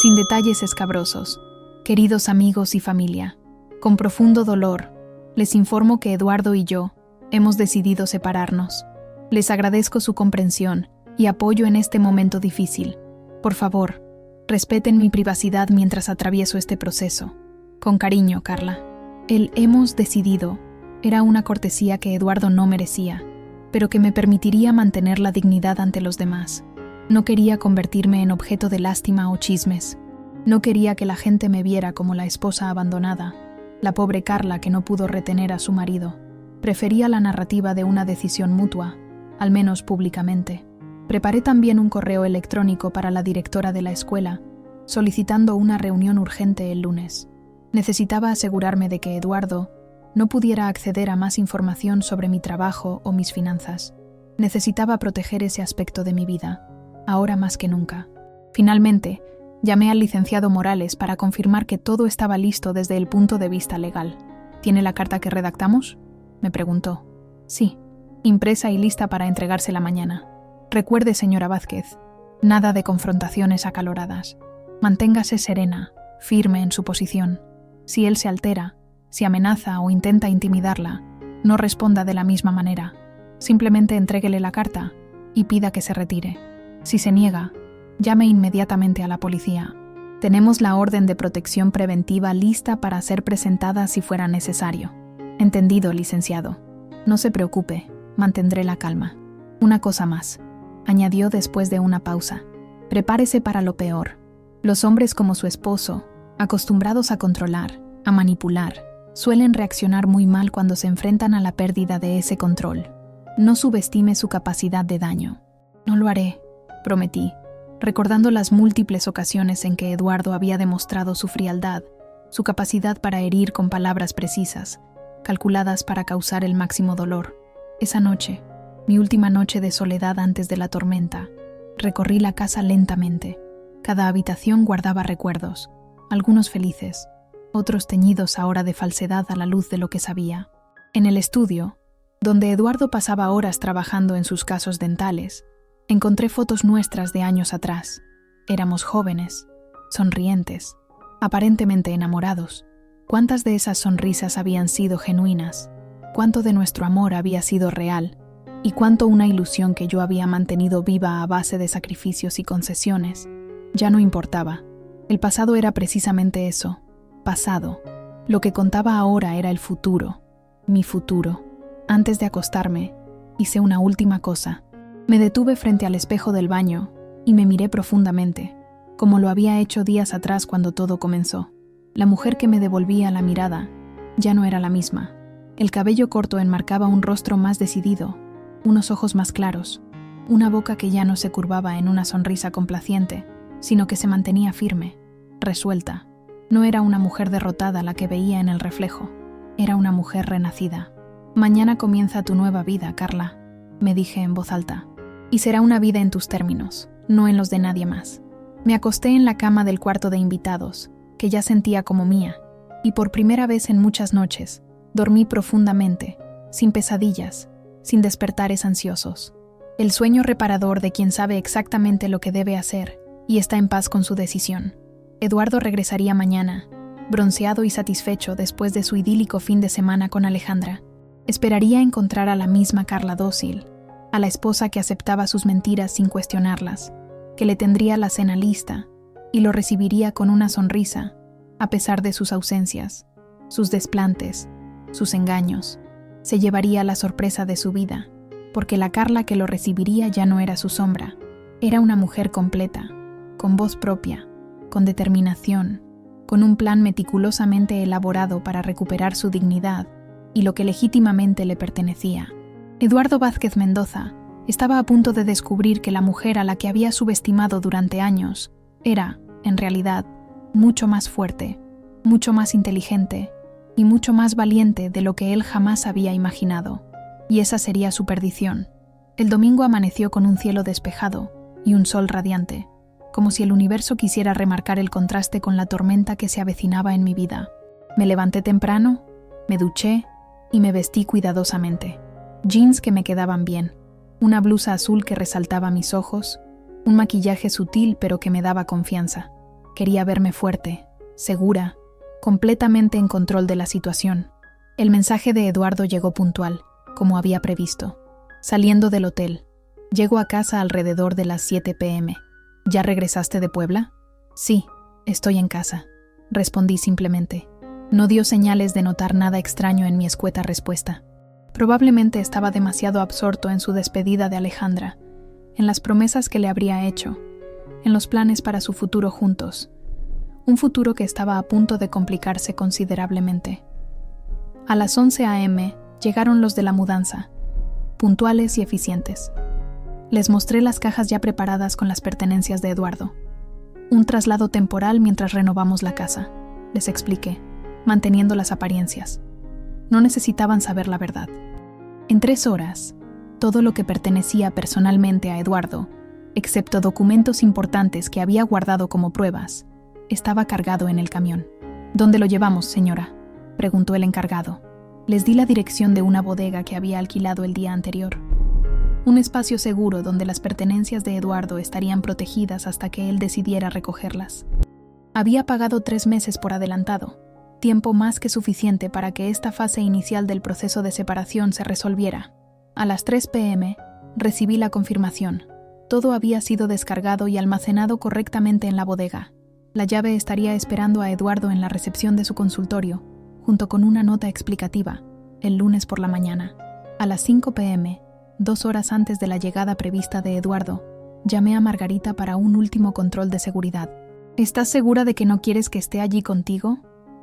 sin detalles escabrosos. Queridos amigos y familia, con profundo dolor, les informo que Eduardo y yo hemos decidido separarnos. Les agradezco su comprensión y apoyo en este momento difícil. Por favor, respeten mi privacidad mientras atravieso este proceso. Con cariño, Carla. El hemos decidido era una cortesía que Eduardo no merecía, pero que me permitiría mantener la dignidad ante los demás. No quería convertirme en objeto de lástima o chismes. No quería que la gente me viera como la esposa abandonada, la pobre Carla que no pudo retener a su marido. Prefería la narrativa de una decisión mutua, al menos públicamente. Preparé también un correo electrónico para la directora de la escuela, solicitando una reunión urgente el lunes. Necesitaba asegurarme de que Eduardo no pudiera acceder a más información sobre mi trabajo o mis finanzas. Necesitaba proteger ese aspecto de mi vida, ahora más que nunca. Finalmente, llamé al licenciado Morales para confirmar que todo estaba listo desde el punto de vista legal. ¿Tiene la carta que redactamos?, me preguntó. Sí, impresa y lista para entregársela mañana. Recuerde, señora Vázquez, nada de confrontaciones acaloradas. Manténgase serena, firme en su posición. Si él se altera, si amenaza o intenta intimidarla, no responda de la misma manera. Simplemente entréguele la carta y pida que se retire. Si se niega, llame inmediatamente a la policía. Tenemos la orden de protección preventiva lista para ser presentada si fuera necesario. Entendido, licenciado. No se preocupe, mantendré la calma. Una cosa más, añadió después de una pausa. Prepárese para lo peor. Los hombres como su esposo, acostumbrados a controlar, a manipular, suelen reaccionar muy mal cuando se enfrentan a la pérdida de ese control. No subestime su capacidad de daño. No lo haré, prometí, recordando las múltiples ocasiones en que Eduardo había demostrado su frialdad, su capacidad para herir con palabras precisas, calculadas para causar el máximo dolor. Esa noche, mi última noche de soledad antes de la tormenta, recorrí la casa lentamente. Cada habitación guardaba recuerdos, algunos felices, otros teñidos ahora de falsedad a la luz de lo que sabía. En el estudio, donde Eduardo pasaba horas trabajando en sus casos dentales, encontré fotos nuestras de años atrás. Éramos jóvenes, sonrientes, aparentemente enamorados. ¿Cuántas de esas sonrisas habían sido genuinas? ¿Cuánto de nuestro amor había sido real? ¿Y cuánto una ilusión que yo había mantenido viva a base de sacrificios y concesiones? Ya no importaba. El pasado era precisamente eso, pasado. Lo que contaba ahora era el futuro, mi futuro. Antes de acostarme, hice una última cosa. Me detuve frente al espejo del baño y me miré profundamente, como lo había hecho días atrás cuando todo comenzó. La mujer que me devolvía la mirada ya no era la misma. El cabello corto enmarcaba un rostro más decidido, unos ojos más claros, una boca que ya no se curvaba en una sonrisa complaciente, sino que se mantenía firme, resuelta. No era una mujer derrotada la que veía en el reflejo, era una mujer renacida. Mañana comienza tu nueva vida, Carla, me dije en voz alta, y será una vida en tus términos, no en los de nadie más. Me acosté en la cama del cuarto de invitados, que ya sentía como mía, y por primera vez en muchas noches, dormí profundamente, sin pesadillas, sin despertares ansiosos. El sueño reparador de quien sabe exactamente lo que debe hacer y está en paz con su decisión. Eduardo regresaría mañana, bronceado y satisfecho después de su idílico fin de semana con Alejandra. Esperaría encontrar a la misma Carla dócil, a la esposa que aceptaba sus mentiras sin cuestionarlas, que le tendría la cena lista y lo recibiría con una sonrisa, a pesar de sus ausencias, sus desplantes, sus engaños. Se llevaría la sorpresa de su vida, porque la Carla que lo recibiría ya no era su sombra. Era una mujer completa, con voz propia, con determinación, con un plan meticulosamente elaborado para recuperar su dignidad y lo que legítimamente le pertenecía. Eduardo Vázquez Mendoza estaba a punto de descubrir que la mujer a la que había subestimado durante años era, en realidad, mucho más fuerte, mucho más inteligente y mucho más valiente de lo que él jamás había imaginado. Y esa sería su perdición. El domingo amaneció con un cielo despejado y un sol radiante, como si el universo quisiera remarcar el contraste con la tormenta que se avecinaba en mi vida. Me levanté temprano, me duché y me vestí cuidadosamente. Jeans que me quedaban bien, una blusa azul que resaltaba mis ojos, un maquillaje sutil pero que me daba confianza. Quería verme fuerte, segura, completamente en control de la situación. El mensaje de Eduardo llegó puntual, como había previsto. Saliendo del hotel, llego a casa alrededor de las 7 p.m. ¿Ya regresaste de Puebla? Sí, estoy en casa, respondí simplemente. No dio señales de notar nada extraño en mi escueta respuesta. Probablemente estaba demasiado absorto en su despedida de Alejandra, en las promesas que le habría hecho, en los planes para su futuro juntos, un futuro que estaba a punto de complicarse considerablemente. A las 11 a.m. llegaron los de la mudanza, puntuales y eficientes. Les mostré las cajas ya preparadas con las pertenencias de Eduardo. Un traslado temporal mientras renovamos la casa, les expliqué, manteniendo las apariencias. No necesitaban saber la verdad. En 3 horas, todo lo que pertenecía personalmente a Eduardo, excepto documentos importantes que había guardado como pruebas, estaba cargado en el camión. ¿Dónde lo llevamos, señora?, preguntó el encargado. Les di la dirección de una bodega que había alquilado el día anterior. Un espacio seguro donde las pertenencias de Eduardo estarían protegidas hasta que él decidiera recogerlas. Había pagado 3 meses por adelantado, tiempo más que suficiente para que esta fase inicial del proceso de separación se resolviera. A las 3 p.m. recibí la confirmación. Todo había sido descargado y almacenado correctamente en la bodega. La llave estaría esperando a Eduardo en la recepción de su consultorio, junto con una nota explicativa, el lunes por la mañana. A las 5 p.m., 2 horas antes de la llegada prevista de Eduardo, llamé a Margarita para un último control de seguridad. ¿Estás segura de que no quieres que esté allí contigo?,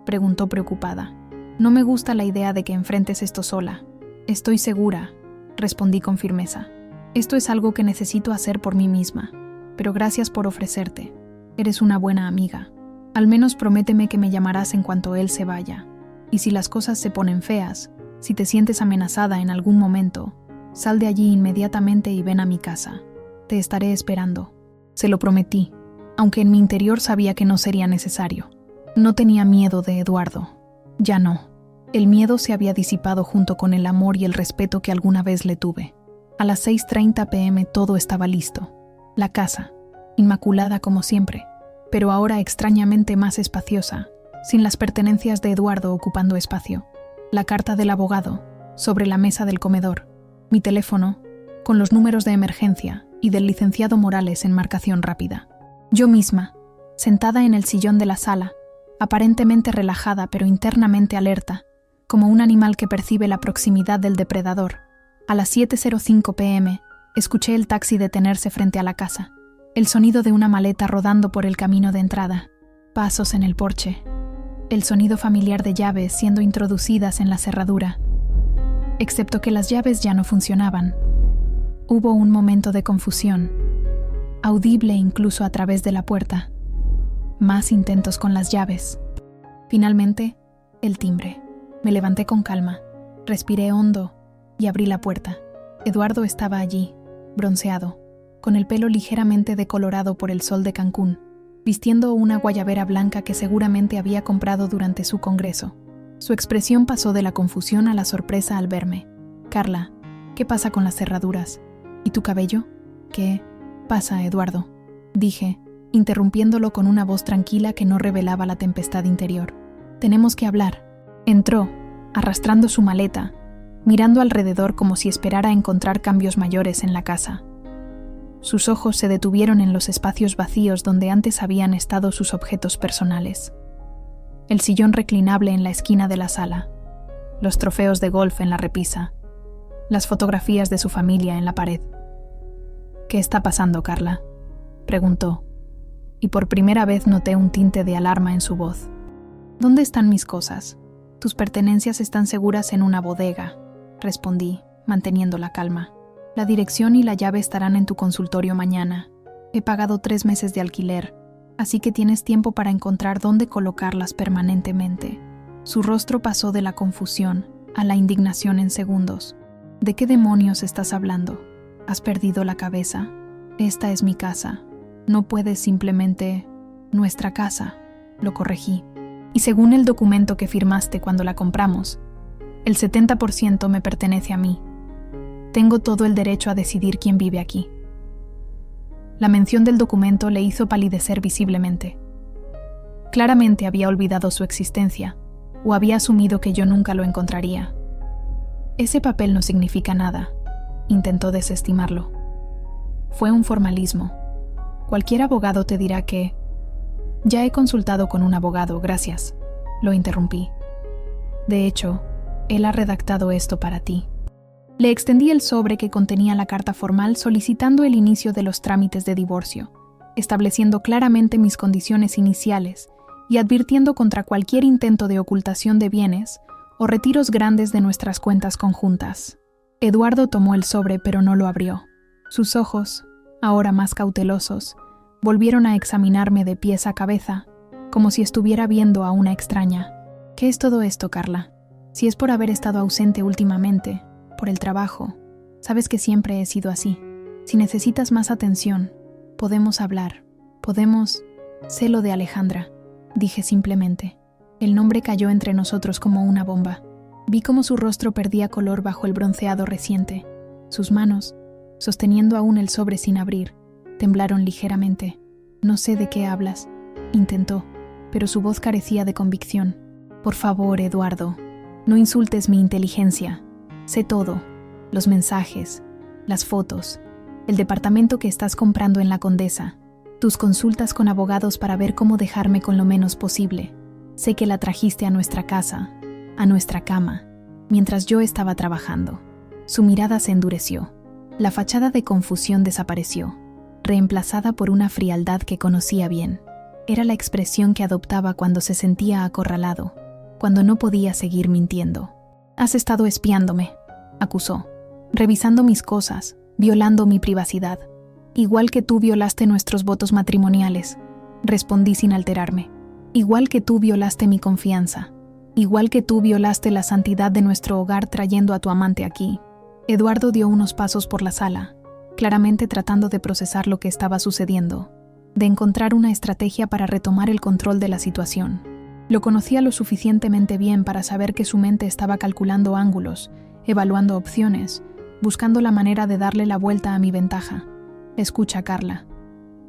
preguntó preocupada. No me gusta la idea de que enfrentes esto sola. Estoy segura, respondí con firmeza. Esto es algo que necesito hacer por mí misma, pero gracias por ofrecerte. Eres una buena amiga. Al menos prométeme que me llamarás en cuanto él se vaya. Y si las cosas se ponen feas, si te sientes amenazada en algún momento, sal de allí inmediatamente y ven a mi casa. Te estaré esperando. Se lo prometí, aunque en mi interior sabía que no sería necesario. No tenía miedo de Eduardo. Ya no. El miedo se había disipado junto con el amor y el respeto que alguna vez le tuve. A las 6:30 p.m. todo estaba listo. La casa, inmaculada como siempre, pero ahora extrañamente más espaciosa, sin las pertenencias de Eduardo ocupando espacio. La carta del abogado, sobre la mesa del comedor. Mi teléfono, con los números de emergencia y del licenciado Morales en marcación rápida. Yo misma, sentada en el sillón de la sala, aparentemente relajada pero internamente alerta, como un animal que percibe la proximidad del depredador. A las 7:05 p.m. escuché el taxi detenerse frente a la casa, el sonido de una maleta rodando por el camino de entrada, pasos en el porche, el sonido familiar de llaves siendo introducidas en la cerradura. Excepto que las llaves ya no funcionaban. Hubo un momento de confusión, audible incluso a través de la puerta. Más intentos con las llaves. Finalmente, el timbre. Me levanté con calma, respiré hondo y abrí la puerta. Eduardo estaba allí, bronceado, con el pelo ligeramente decolorado por el sol de Cancún, vistiendo una guayabera blanca que seguramente había comprado durante su congreso. Su expresión pasó de la confusión a la sorpresa al verme. «Carla, ¿qué pasa con las cerraduras? ¿Y tu cabello?» «¿Qué pasa, Eduardo?», dije, interrumpiéndolo con una voz tranquila que no revelaba la tempestad interior. «Tenemos que hablar». Entró, arrastrando su maleta, mirando alrededor como si esperara encontrar cambios mayores en la casa. Sus ojos se detuvieron en los espacios vacíos donde antes habían estado sus objetos personales. El sillón reclinable en la esquina de la sala, los trofeos de golf en la repisa, las fotografías de su familia en la pared. «¿Qué está pasando, Carla?», preguntó, y por primera vez noté un tinte de alarma en su voz. «¿Dónde están mis cosas? Tus pertenencias están seguras en una bodega», respondí, manteniendo la calma. «La dirección y la llave estarán en tu consultorio mañana. He pagado 3 meses de alquiler, así que tienes tiempo para encontrar dónde colocarlas permanentemente». Su rostro pasó de la confusión a la indignación en segundos. «¿De qué demonios estás hablando? ¿Has perdido la cabeza? Esta es mi casa. No puedes simplemente... Nuestra casa», lo corregí. «Y según el documento que firmaste cuando la compramos, el 70% me pertenece a mí. Tengo todo el derecho a decidir quién vive aquí». La mención del documento le hizo palidecer visiblemente. Claramente había olvidado su existencia, o había asumido que yo nunca lo encontraría. «Ese papel no significa nada», intentó desestimarlo. «Fue un formalismo. Cualquier abogado te dirá que...». «Ya he consultado con un abogado, gracias», lo interrumpí. «De hecho, él ha redactado esto para ti». Le extendí el sobre que contenía la carta formal solicitando el inicio de los trámites de divorcio, estableciendo claramente mis condiciones iniciales y advirtiendo contra cualquier intento de ocultación de bienes o retiros grandes de nuestras cuentas conjuntas. Eduardo tomó el sobre pero no lo abrió. Sus ojos, ahora más cautelosos, volvieron a examinarme de pies a cabeza, como si estuviera viendo a una extraña. «¿Qué es todo esto, Carla? Si es por haber estado ausente últimamente, por el trabajo, sabes que siempre he sido así. Si necesitas más atención, podemos hablar. Podemos...». «Sé lo de Alejandra», dije simplemente. El nombre cayó entre nosotros como una bomba. Vi cómo su rostro perdía color bajo el bronceado reciente. Sus manos, sosteniendo aún el sobre sin abrir, temblaron ligeramente. «No sé de qué hablas», intentó, pero su voz carecía de convicción. «Por favor, Eduardo, no insultes mi inteligencia. Sé todo, los mensajes, las fotos, el departamento que estás comprando en La Condesa, tus consultas con abogados para ver cómo dejarme con lo menos posible. Sé que la trajiste a nuestra casa, a nuestra cama, mientras yo estaba trabajando». Su mirada se endureció. La fachada de confusión desapareció, reemplazada por una frialdad que conocía bien. Era la expresión que adoptaba cuando se sentía acorralado, cuando no podía seguir mintiendo. «Has estado espiándome», acusó, «revisando mis cosas, violando mi privacidad. Igual que tú violaste nuestros votos matrimoniales», respondí sin alterarme. «Igual que tú violaste mi confianza. Igual que tú violaste la santidad de nuestro hogar trayendo a tu amante aquí». Eduardo dio unos pasos por la sala, claramente tratando de procesar lo que estaba sucediendo, de encontrar una estrategia para retomar el control de la situación. Lo conocía lo suficientemente bien para saber que su mente estaba calculando ángulos, evaluando opciones, buscando la manera de darle la vuelta a mi ventaja. «Escucha, Carla»,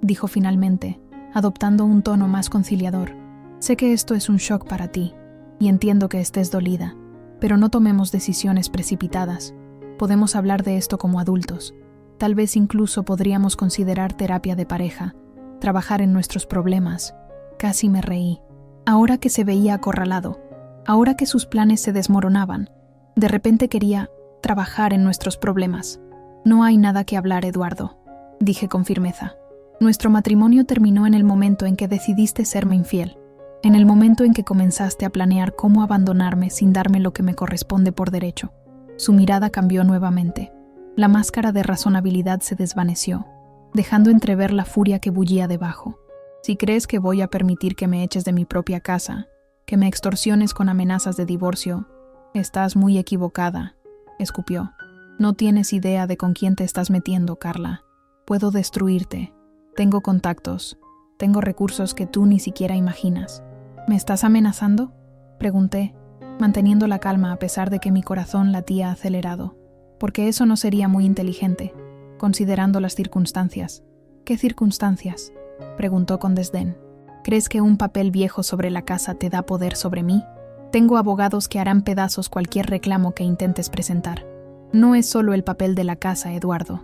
dijo finalmente, adoptando un tono más conciliador. «Sé que esto es un shock para ti, y entiendo que estés dolida, pero no tomemos decisiones precipitadas. Podemos hablar de esto como adultos. Tal vez incluso podríamos considerar terapia de pareja, trabajar en nuestros problemas». Casi me reí. Ahora que se veía acorralado, ahora que sus planes se desmoronaban, de repente quería trabajar en nuestros problemas. «No hay nada que hablar, Eduardo», dije con firmeza. «Nuestro matrimonio terminó en el momento en que decidiste serme infiel, en el momento en que comenzaste a planear cómo abandonarme sin darme lo que me corresponde por derecho». Su mirada cambió nuevamente. La máscara de razonabilidad se desvaneció, dejando entrever la furia que bullía debajo. «Si crees que voy a permitir que me eches de mi propia casa, que me extorsiones con amenazas de divorcio, estás muy equivocada», escupió. «No tienes idea de con quién te estás metiendo, Carla. Puedo destruirte. Tengo contactos. Tengo recursos que tú ni siquiera imaginas». «¿Me estás amenazando?», pregunté, manteniendo la calma a pesar de que mi corazón latía acelerado. Porque eso no sería muy inteligente, considerando las circunstancias. «¿Qué circunstancias?», preguntó con desdén. «¿Crees que un papel viejo sobre la casa te da poder sobre mí? Tengo abogados que harán pedazos cualquier reclamo que intentes presentar. No es solo el papel de la casa, Eduardo»,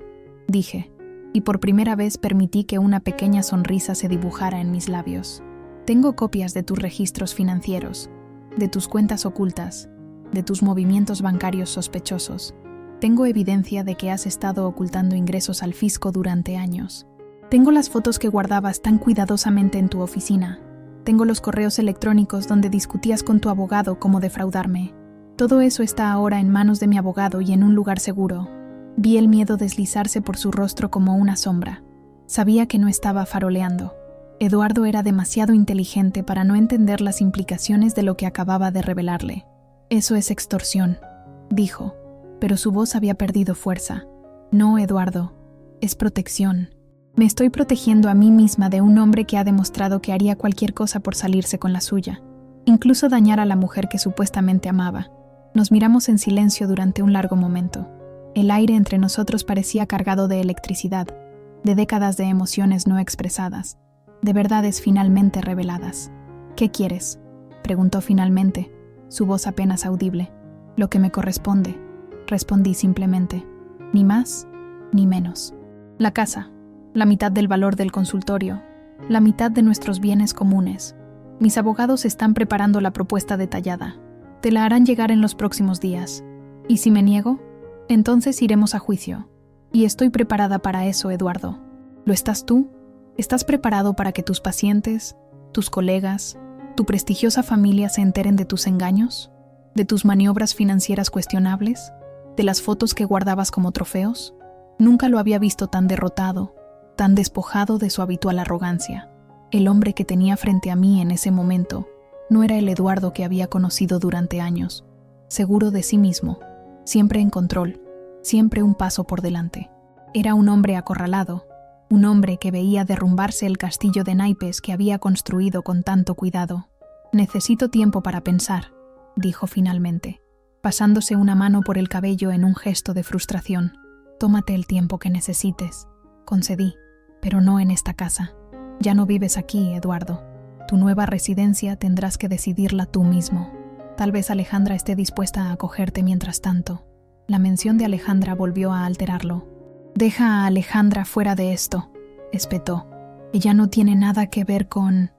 dije, y por primera vez permití que una pequeña sonrisa se dibujara en mis labios. «Tengo copias de tus registros financieros, de tus cuentas ocultas, de tus movimientos bancarios sospechosos. Tengo evidencia de que has estado ocultando ingresos al fisco durante años. Tengo las fotos que guardabas tan cuidadosamente en tu oficina. Tengo los correos electrónicos donde discutías con tu abogado cómo defraudarme. Todo eso está ahora en manos de mi abogado y en un lugar seguro. Vi el miedo deslizarse por su rostro como una sombra. Sabía que no estaba faroleando. Eduardo era demasiado inteligente para no entender las implicaciones de lo que acababa de revelarle. «Eso es extorsión», dijo, pero su voz había perdido fuerza. «No, Eduardo, es protección. Me estoy protegiendo a mí misma de un hombre que ha demostrado que haría cualquier cosa por salirse con la suya, incluso dañar a la mujer que supuestamente amaba». Nos miramos en silencio durante un largo momento. El aire entre nosotros parecía cargado de electricidad, de décadas de emociones no expresadas, de verdades finalmente reveladas. «¿Qué quieres?», preguntó finalmente, su voz apenas audible. «Lo que me corresponde», respondí simplemente. «Ni más, ni menos. La casa, la mitad del valor del consultorio, la mitad de nuestros bienes comunes. Mis abogados están preparando la propuesta detallada. Te la harán llegar en los próximos días. ¿Y si me niego? Entonces iremos a juicio. Y estoy preparada para eso, Eduardo. ¿Lo estás tú? ¿Estás preparado para que tus pacientes, tus colegas, tu prestigiosa familia se enteren de tus engaños? ¿De tus maniobras financieras cuestionables? ¿De las fotos que guardabas como trofeos? Nunca lo había visto tan derrotado, tan despojado de su habitual arrogancia. El hombre que tenía frente a mí en ese momento no era el Eduardo que había conocido durante años. Seguro de sí mismo, siempre en control, siempre un paso por delante. Era un hombre acorralado, un hombre que veía derrumbarse el castillo de naipes que había construido con tanto cuidado. «Necesito tiempo para pensar», dijo finalmente, pasándose una mano por el cabello en un gesto de frustración. «Tómate el tiempo que necesites», concedí, «pero no en esta casa. Ya no vives aquí, Eduardo. Tu nueva residencia tendrás que decidirla tú mismo. Tal vez Alejandra esté dispuesta a acogerte mientras tanto». La mención de Alejandra volvió a alterarlo. «Deja a Alejandra fuera de esto», espetó. «Ella no tiene nada que ver con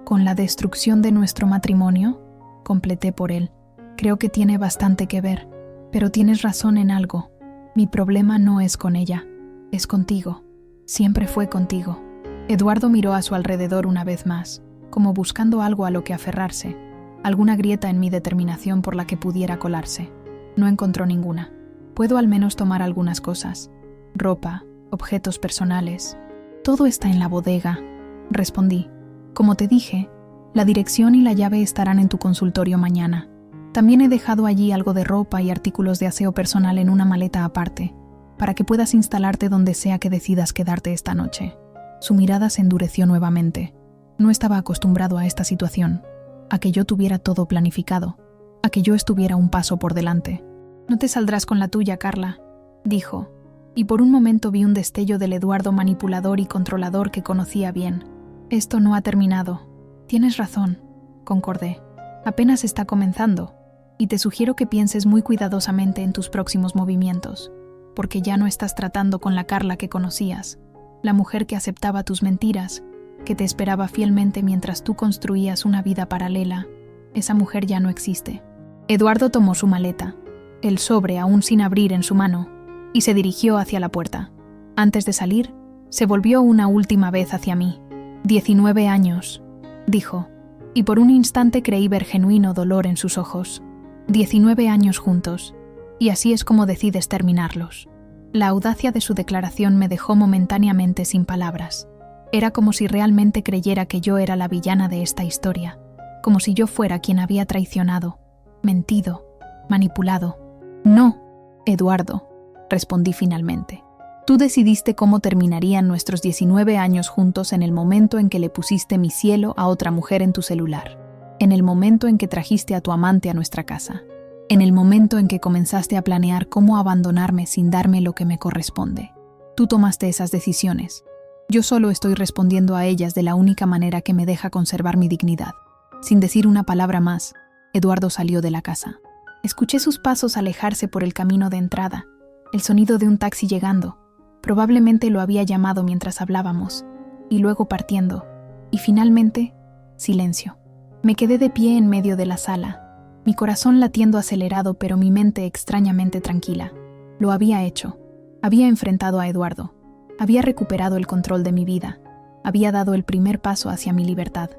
la destrucción de nuestro matrimonio», completé por él. «Creo que tiene bastante que ver, pero tienes razón en algo. Mi problema no es con ella, es contigo. Siempre fue contigo». Eduardo miró a su alrededor una vez más, como buscando algo a lo que aferrarse, alguna grieta en mi determinación por la que pudiera colarse. No encontró ninguna. «Puedo al menos tomar algunas cosas. Ropa, objetos personales. Todo está en la bodega», respondí. «Como te dije, la dirección y la llave estarán en tu consultorio mañana. También he dejado allí algo de ropa y artículos de aseo personal en una maleta aparte, para que puedas instalarte donde sea que decidas quedarte esta noche». Su mirada se endureció nuevamente. No estaba acostumbrado a esta situación, a que yo tuviera todo planificado, a que yo estuviera un paso por delante. «No te saldrás con la tuya, Carla», dijo, y por un momento vi un destello del Eduardo manipulador y controlador que conocía bien. «Esto no ha terminado». «Tienes razón», concordé. «Apenas está comenzando, y te sugiero que pienses muy cuidadosamente en tus próximos movimientos, porque ya no estás tratando con la Carla que conocías, la mujer que aceptaba tus mentiras, que te esperaba fielmente mientras tú construías una vida paralela. Esa mujer ya no existe». Eduardo tomó su maleta, el sobre aún sin abrir en su mano, y se dirigió hacia la puerta. Antes de salir, se volvió una última vez hacia mí. 19 años, dijo, y por un instante creí ver genuino dolor en sus ojos. 19 años juntos, y así es como decides terminarlos. La audacia de su declaración me dejó momentáneamente sin palabras. Era como si realmente creyera que yo era la villana de esta historia, como si yo fuera quien había traicionado, mentido, manipulado. «No, Eduardo», respondí finalmente. «Tú decidiste cómo terminarían nuestros 19 años juntos en el momento en que le pusiste mi cielo a otra mujer en tu celular, en el momento en que trajiste a tu amante a nuestra casa, en el momento en que comenzaste a planear cómo abandonarme sin darme lo que me corresponde. Tú tomaste esas decisiones. Yo solo estoy respondiendo a ellas de la única manera que me deja conservar mi dignidad». Sin decir una palabra más, Eduardo salió de la casa. Escuché sus pasos alejarse por el camino de entrada, el sonido de un taxi llegando. Probablemente lo había llamado mientras hablábamos, y luego partiendo, y finalmente, silencio. Me quedé de pie en medio de la sala, mi corazón latiendo acelerado pero mi mente extrañamente tranquila. Lo había hecho. Había enfrentado a Eduardo. Había recuperado el control de mi vida. Había dado el primer paso hacia mi libertad.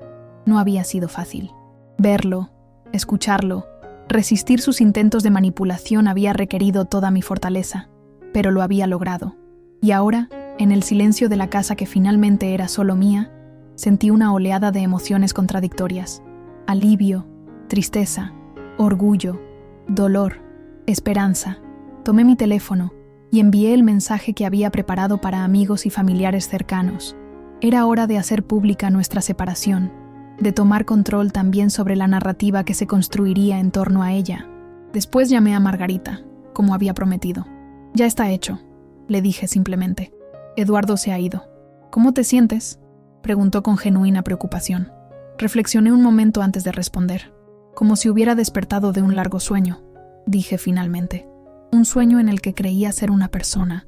No había sido fácil. Verlo, escucharlo, resistir sus intentos de manipulación había requerido toda mi fortaleza, pero lo había logrado. Y ahora, en el silencio de la casa que finalmente era solo mía, sentí una oleada de emociones contradictorias. Alivio, tristeza, orgullo, dolor, esperanza. Tomé mi teléfono y envié el mensaje que había preparado para amigos y familiares cercanos. Era hora de hacer pública nuestra separación, de tomar control también sobre la narrativa que se construiría en torno a ella. Después llamé a Margarita, como había prometido. «Ya está hecho», le dije simplemente. «Eduardo se ha ido». «¿Cómo te sientes?», preguntó con genuina preocupación. Reflexioné un momento antes de responder. «Como si hubiera despertado de un largo sueño», dije finalmente. «Un sueño en el que creía ser una persona,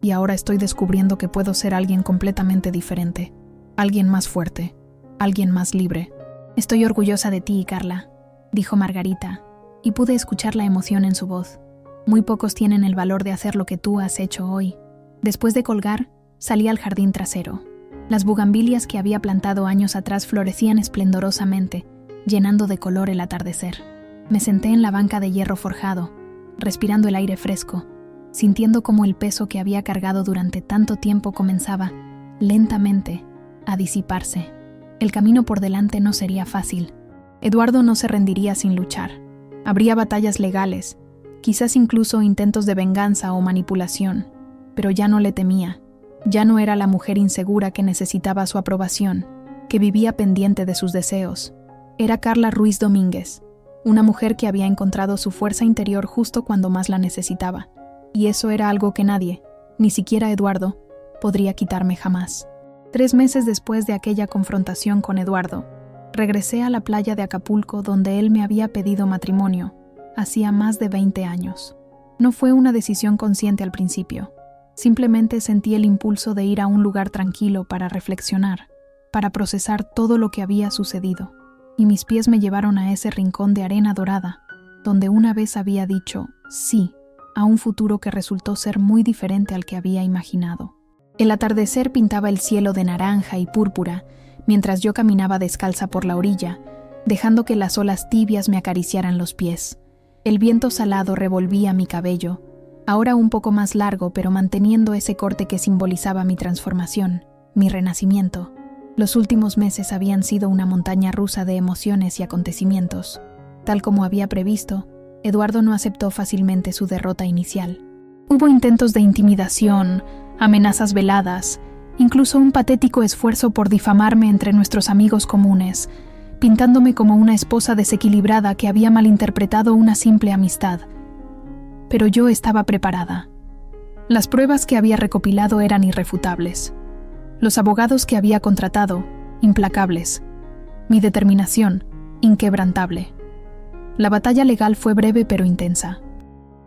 y ahora estoy descubriendo que puedo ser alguien completamente diferente, alguien más fuerte, alguien más libre». «Estoy orgullosa de ti, Carla», dijo Margarita, y pude escuchar la emoción en su voz. «Muy pocos tienen el valor de hacer lo que tú has hecho hoy». Después de colgar, salí al jardín trasero. Las bugambilias que había plantado años atrás florecían esplendorosamente, llenando de color el atardecer. Me senté en la banca de hierro forjado, respirando el aire fresco, sintiendo cómo el peso que había cargado durante tanto tiempo comenzaba, lentamente, a disiparse. El camino por delante no sería fácil. Eduardo no se rendiría sin luchar. Habría batallas legales, quizás incluso intentos de venganza o manipulación, pero ya no le temía. Ya no era la mujer insegura que necesitaba su aprobación, que vivía pendiente de sus deseos. Era Carla Ruiz Domínguez, una mujer que había encontrado su fuerza interior justo cuando más la necesitaba. Y eso era algo que nadie, ni siquiera Eduardo, podría quitarme jamás. 3 meses después de aquella confrontación con Eduardo, regresé a la playa de Acapulco donde él me había pedido matrimonio, hacía más de 20 años. No fue una decisión consciente al principio. Simplemente sentí el impulso de ir a un lugar tranquilo para reflexionar, para procesar todo lo que había sucedido. Y mis pies me llevaron a ese rincón de arena dorada, donde una vez había dicho sí a un futuro que resultó ser muy diferente al que había imaginado. El atardecer pintaba el cielo de naranja y púrpura, mientras yo caminaba descalza por la orilla, dejando que las olas tibias me acariciaran los pies. El viento salado revolvía mi cabello, ahora un poco más largo pero manteniendo ese corte que simbolizaba mi transformación, mi renacimiento. Los últimos meses habían sido una montaña rusa de emociones y acontecimientos. Tal como había previsto, Eduardo no aceptó fácilmente su derrota inicial. Hubo intentos de intimidación, amenazas veladas, incluso un patético esfuerzo por difamarme entre nuestros amigos comunes, pintándome como una esposa desequilibrada que había malinterpretado una simple amistad. Pero yo estaba preparada. Las pruebas que había recopilado eran irrefutables. Los abogados que había contratado, implacables. Mi determinación, inquebrantable. La batalla legal fue breve pero intensa.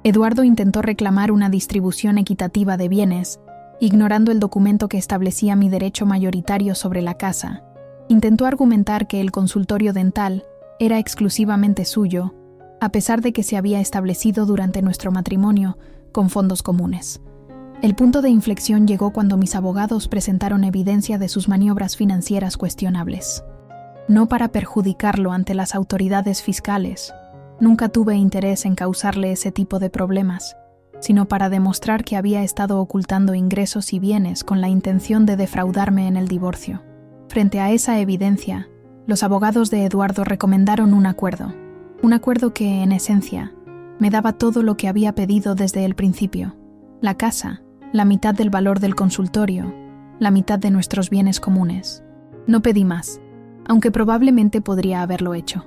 Eduardo intentó reclamar una distribución equitativa de bienes, ignorando el documento que establecía mi derecho mayoritario sobre la casa. Intentó argumentar que el consultorio dental era exclusivamente suyo, a pesar de que se había establecido durante nuestro matrimonio con fondos comunes. El punto de inflexión llegó cuando mis abogados presentaron evidencia de sus maniobras financieras cuestionables. No para perjudicarlo ante las autoridades fiscales, nunca tuve interés en causarle ese tipo de problemas, sino para demostrar que había estado ocultando ingresos y bienes con la intención de defraudarme en el divorcio. Frente a esa evidencia, los abogados de Eduardo recomendaron un acuerdo que, en esencia, me daba todo lo que había pedido desde el principio: la casa, la mitad del valor del consultorio, la mitad de nuestros bienes comunes. No pedí más, aunque probablemente podría haberlo hecho.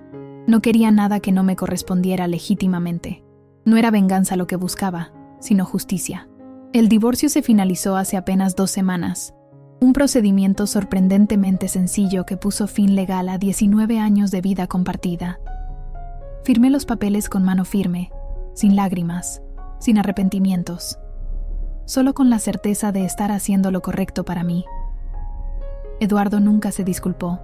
No quería nada que no me correspondiera legítimamente. No era venganza lo que buscaba, sino justicia. El divorcio se finalizó hace apenas 2 semanas, un procedimiento sorprendentemente sencillo que puso fin legal a 19 años de vida compartida. Firmé los papeles con mano firme, sin lágrimas, sin arrepentimientos, solo con la certeza de estar haciendo lo correcto para mí. Eduardo nunca se disculpó,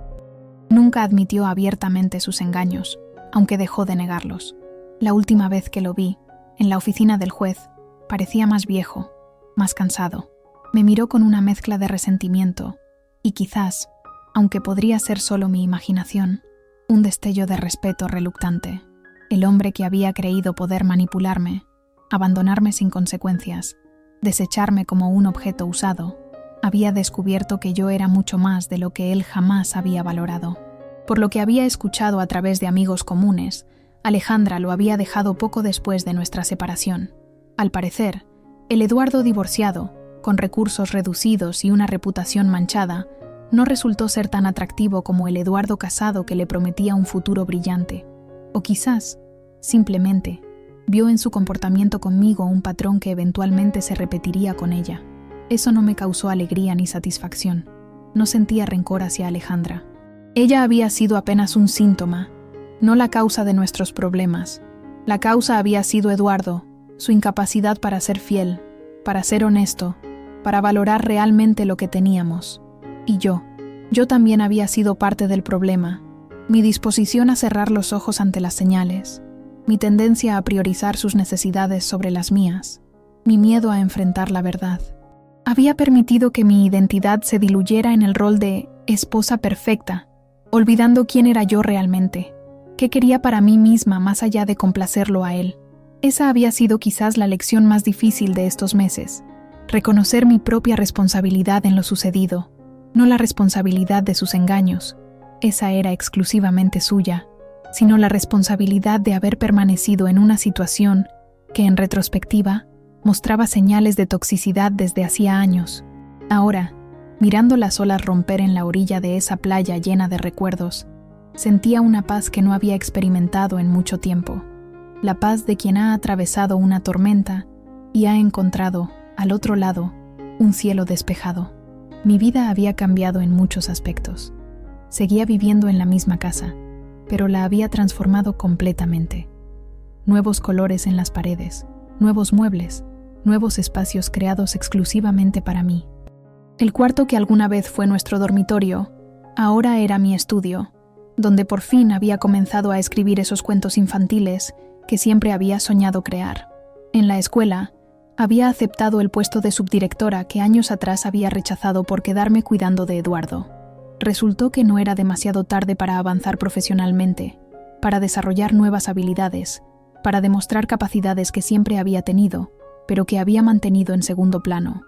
nunca admitió abiertamente sus engaños, aunque dejó de negarlos. La última vez que lo vi, en la oficina del juez, parecía más viejo, más cansado. Me miró con una mezcla de resentimiento y quizás, aunque podría ser solo mi imaginación, un destello de respeto reluctante. El hombre que había creído poder manipularme, abandonarme sin consecuencias, desecharme como un objeto usado, había descubierto que yo era mucho más de lo que él jamás había valorado. Por lo que había escuchado a través de amigos comunes, Alejandra lo había dejado poco después de nuestra separación. Al parecer, el Eduardo divorciado, con recursos reducidos y una reputación manchada, no resultó ser tan atractivo como el Eduardo casado que le prometía un futuro brillante. O quizás, simplemente, vio en su comportamiento conmigo un patrón que eventualmente se repetiría con ella. Eso no me causó alegría ni satisfacción. No sentía rencor hacia Alejandra. Ella había sido apenas un síntoma, no la causa de nuestros problemas. La causa había sido Eduardo, su incapacidad para ser fiel, para ser honesto, para valorar realmente lo que teníamos. Y yo también había sido parte del problema. Mi disposición a cerrar los ojos ante las señales, mi tendencia a priorizar sus necesidades sobre las mías, mi miedo a enfrentar la verdad. Había permitido que mi identidad se diluyera en el rol de esposa perfecta, olvidando quién era yo realmente, qué quería para mí misma más allá de complacerlo a él. Esa había sido quizás la lección más difícil de estos meses, reconocer mi propia responsabilidad en lo sucedido, no la responsabilidad de sus engaños, esa era exclusivamente suya, sino la responsabilidad de haber permanecido en una situación que, en retrospectiva, mostraba señales de toxicidad desde hacía años. Ahora, mirando las olas romper en la orilla de esa playa llena de recuerdos, sentía una paz que no había experimentado en mucho tiempo. La paz de quien ha atravesado una tormenta y ha encontrado, al otro lado, un cielo despejado. Mi vida había cambiado en muchos aspectos. Seguía viviendo en la misma casa, pero la había transformado completamente. Nuevos colores en las paredes, nuevos muebles, nuevos espacios creados exclusivamente para mí. El cuarto que alguna vez fue nuestro dormitorio, ahora era mi estudio, donde por fin había comenzado a escribir esos cuentos infantiles que siempre había soñado crear. En la escuela, había aceptado el puesto de subdirectora que años atrás había rechazado por quedarme cuidando de Eduardo. Resultó que no era demasiado tarde para avanzar profesionalmente, para desarrollar nuevas habilidades, para demostrar capacidades que siempre había tenido, pero que había mantenido en segundo plano.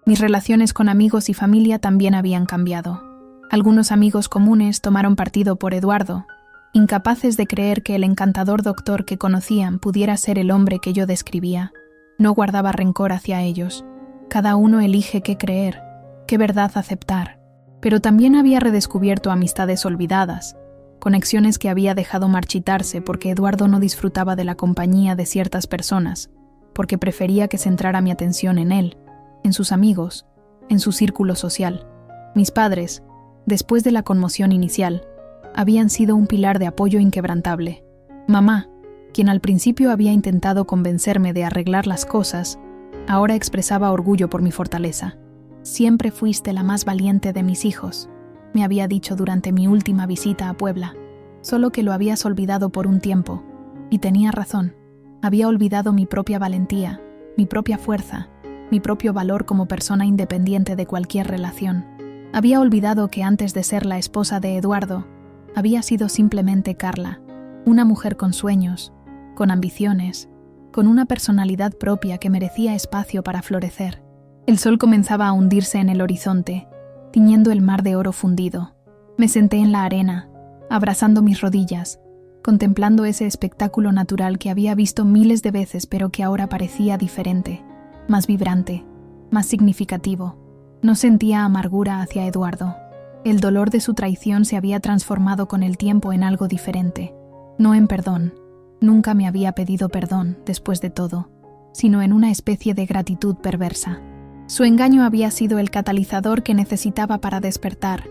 Mis relaciones con amigos y familia también habían cambiado. Algunos amigos comunes tomaron partido por Eduardo, incapaces de creer que el encantador doctor que conocían pudiera ser el hombre que yo describía. No guardaba rencor hacia ellos. Cada uno elige qué creer, qué verdad aceptar. Pero también había redescubierto amistades olvidadas, conexiones que había dejado marchitarse porque Eduardo no disfrutaba de la compañía de ciertas personas, porque prefería que centrara mi atención en él, en sus amigos, en su círculo social. Mis padres, después de la conmoción inicial, habían sido un pilar de apoyo inquebrantable. Mamá, quien al principio había intentado convencerme de arreglar las cosas, ahora expresaba orgullo por mi fortaleza. Siempre fuiste la más valiente de mis hijos, me había dicho durante mi última visita a Puebla, solo que lo habías olvidado por un tiempo, y tenía razón. Había olvidado mi propia valentía, mi propia fuerza, mi propio valor como persona independiente de cualquier relación. Había olvidado que antes de ser la esposa de Eduardo, había sido simplemente Carla, una mujer con sueños, con ambiciones, con una personalidad propia que merecía espacio para florecer. El sol comenzaba a hundirse en el horizonte, tiñendo el mar de oro fundido. Me senté en la arena, abrazando mis rodillas, contemplando ese espectáculo natural que había visto miles de veces pero que ahora parecía diferente, más vibrante, más significativo. No sentía amargura hacia Eduardo. El dolor de su traición se había transformado con el tiempo en algo diferente. No en perdón. Nunca me había pedido perdón, después de todo, sino en una especie de gratitud perversa. Su engaño había sido el catalizador que necesitaba para despertar,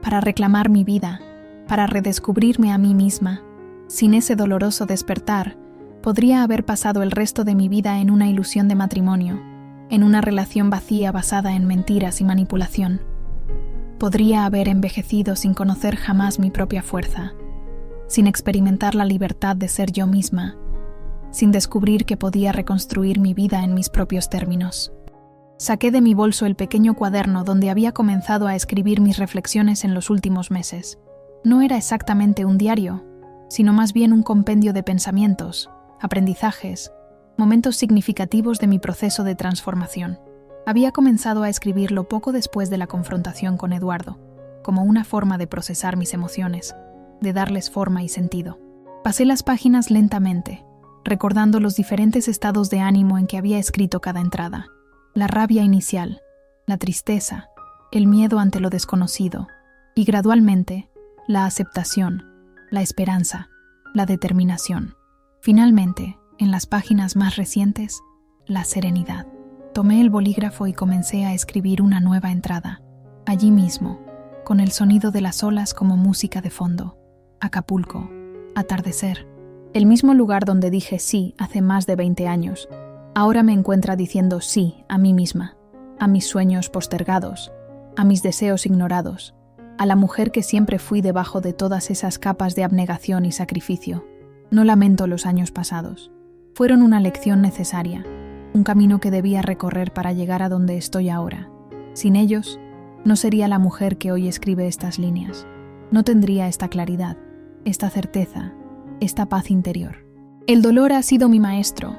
para reclamar mi vida, para redescubrirme a mí misma. Sin ese doloroso despertar, podría haber pasado el resto de mi vida en una ilusión de matrimonio, en una relación vacía basada en mentiras y manipulación. Podría haber envejecido sin conocer jamás mi propia fuerza, sin experimentar la libertad de ser yo misma, sin descubrir que podía reconstruir mi vida en mis propios términos. Saqué de mi bolso el pequeño cuaderno donde había comenzado a escribir mis reflexiones en los últimos meses. No era exactamente un diario, sino más bien un compendio de pensamientos, aprendizajes, momentos significativos de mi proceso de transformación. Había comenzado a escribirlo poco después de la confrontación con Eduardo, como una forma de procesar mis emociones, de darles forma y sentido. Pasé las páginas lentamente, recordando los diferentes estados de ánimo en que había escrito cada entrada. La rabia inicial, la tristeza, el miedo ante lo desconocido, y gradualmente, la aceptación, la esperanza, la determinación. Finalmente, en las páginas más recientes, la serenidad. Tomé el bolígrafo y comencé a escribir una nueva entrada, allí mismo, con el sonido de las olas como música de fondo. Acapulco, atardecer. El mismo lugar donde dije sí hace más de 20 años. Ahora me encuentra diciendo sí a mí misma, a mis sueños postergados, a mis deseos ignorados, a la mujer que siempre fui debajo de todas esas capas de abnegación y sacrificio. No lamento los años pasados. Fueron una lección necesaria, un camino que debía recorrer para llegar a donde estoy ahora. Sin ellos, no sería la mujer que hoy escribe estas líneas. No tendría esta claridad, esta certeza, esta paz interior. El dolor ha sido mi maestro,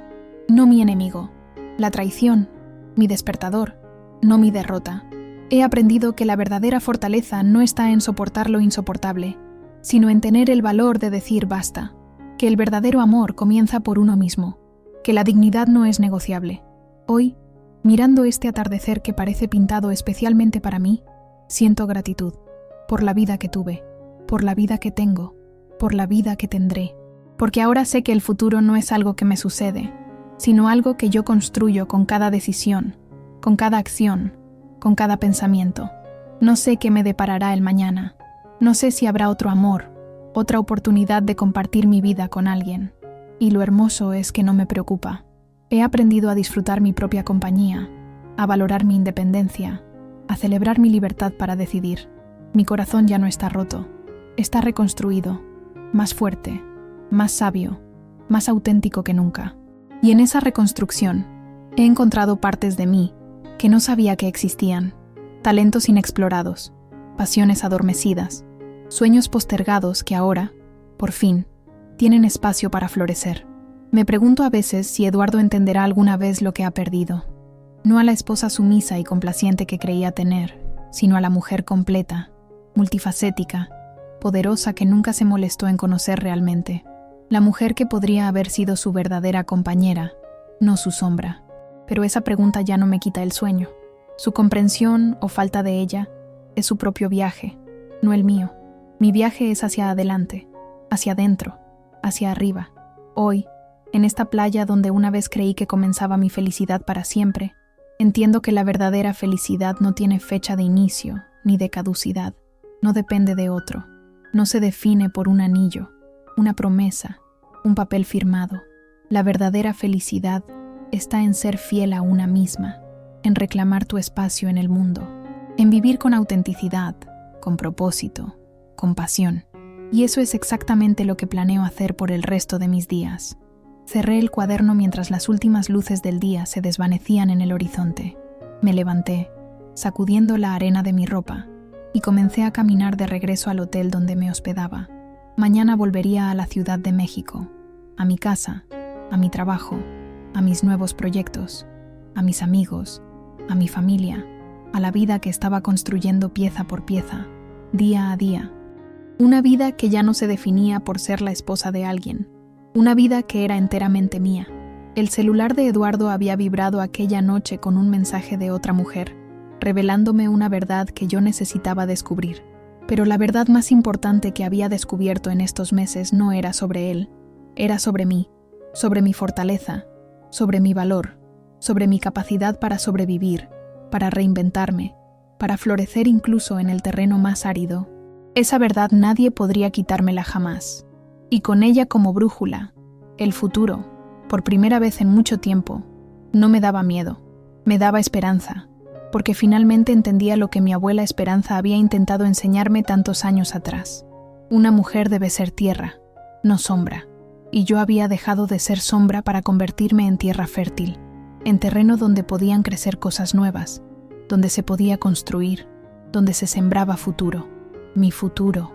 no mi enemigo. La traición, mi despertador, no mi derrota. He aprendido que la verdadera fortaleza no está en soportar lo insoportable, sino en tener el valor de decir basta, que el verdadero amor comienza por uno mismo, que la dignidad no es negociable. Hoy, mirando este atardecer que parece pintado especialmente para mí, siento gratitud por la vida que tuve, por la vida que tengo, por la vida que tendré, porque ahora sé que el futuro no es algo que me sucede, sino algo que yo construyo con cada decisión, con cada acción, con cada pensamiento. No sé qué me deparará el mañana, no sé si habrá otro amor, otra oportunidad de compartir mi vida con alguien. Y lo hermoso es que no me preocupa. He aprendido a disfrutar mi propia compañía, a valorar mi independencia, a celebrar mi libertad para decidir. Mi corazón ya no está roto, está reconstruido, más fuerte, más sabio, más auténtico que nunca. Y en esa reconstrucción, he encontrado partes de mí que no sabía que existían, talentos inexplorados, pasiones adormecidas, sueños postergados que ahora, por fin, tienen espacio para florecer. Me pregunto a veces si Eduardo entenderá alguna vez lo que ha perdido. No a la esposa sumisa y complaciente que creía tener, sino a la mujer completa, multifacética, poderosa que nunca se molestó en conocer realmente. La mujer que podría haber sido su verdadera compañera, no su sombra. Pero esa pregunta ya no me quita el sueño. Su comprensión o falta de ella es su propio viaje, no el mío. Mi viaje es hacia adelante, hacia adentro, hacia arriba. Hoy, en esta playa donde una vez creí que comenzaba mi felicidad para siempre, entiendo que la verdadera felicidad no tiene fecha de inicio ni de caducidad, no depende de otro, no se define por un anillo, una promesa, un papel firmado. La verdadera felicidad está en ser fiel a una misma, en reclamar tu espacio en el mundo, en vivir con autenticidad, con propósito, con pasión. Y eso es exactamente lo que planeo hacer por el resto de mis días. Cerré el cuaderno mientras las últimas luces del día se desvanecían en el horizonte. Me levanté, sacudiendo la arena de mi ropa, y comencé a caminar de regreso al hotel donde me hospedaba. Mañana volvería a la Ciudad de México, a mi casa, a mi trabajo, a mis nuevos proyectos, a mis amigos, a mi familia, a la vida que estaba construyendo pieza por pieza, día a día. Una vida que ya no se definía por ser la esposa de alguien, una vida que era enteramente mía. El celular de Eduardo había vibrado aquella noche con un mensaje de otra mujer, revelándome una verdad que yo necesitaba descubrir. Pero la verdad más importante que había descubierto en estos meses no era sobre él, era sobre mí, sobre mi fortaleza, sobre mi valor, sobre mi capacidad para sobrevivir, para reinventarme, para florecer incluso en el terreno más árido. Esa verdad nadie podría quitármela jamás. Y con ella como brújula, el futuro, por primera vez en mucho tiempo, no me daba miedo, me daba esperanza, porque finalmente entendía lo que mi abuela Esperanza había intentado enseñarme tantos años atrás. Una mujer debe ser tierra, no sombra, y yo había dejado de ser sombra para convertirme en tierra fértil, en terreno donde podían crecer cosas nuevas, donde se podía construir, donde se sembraba futuro, mi futuro.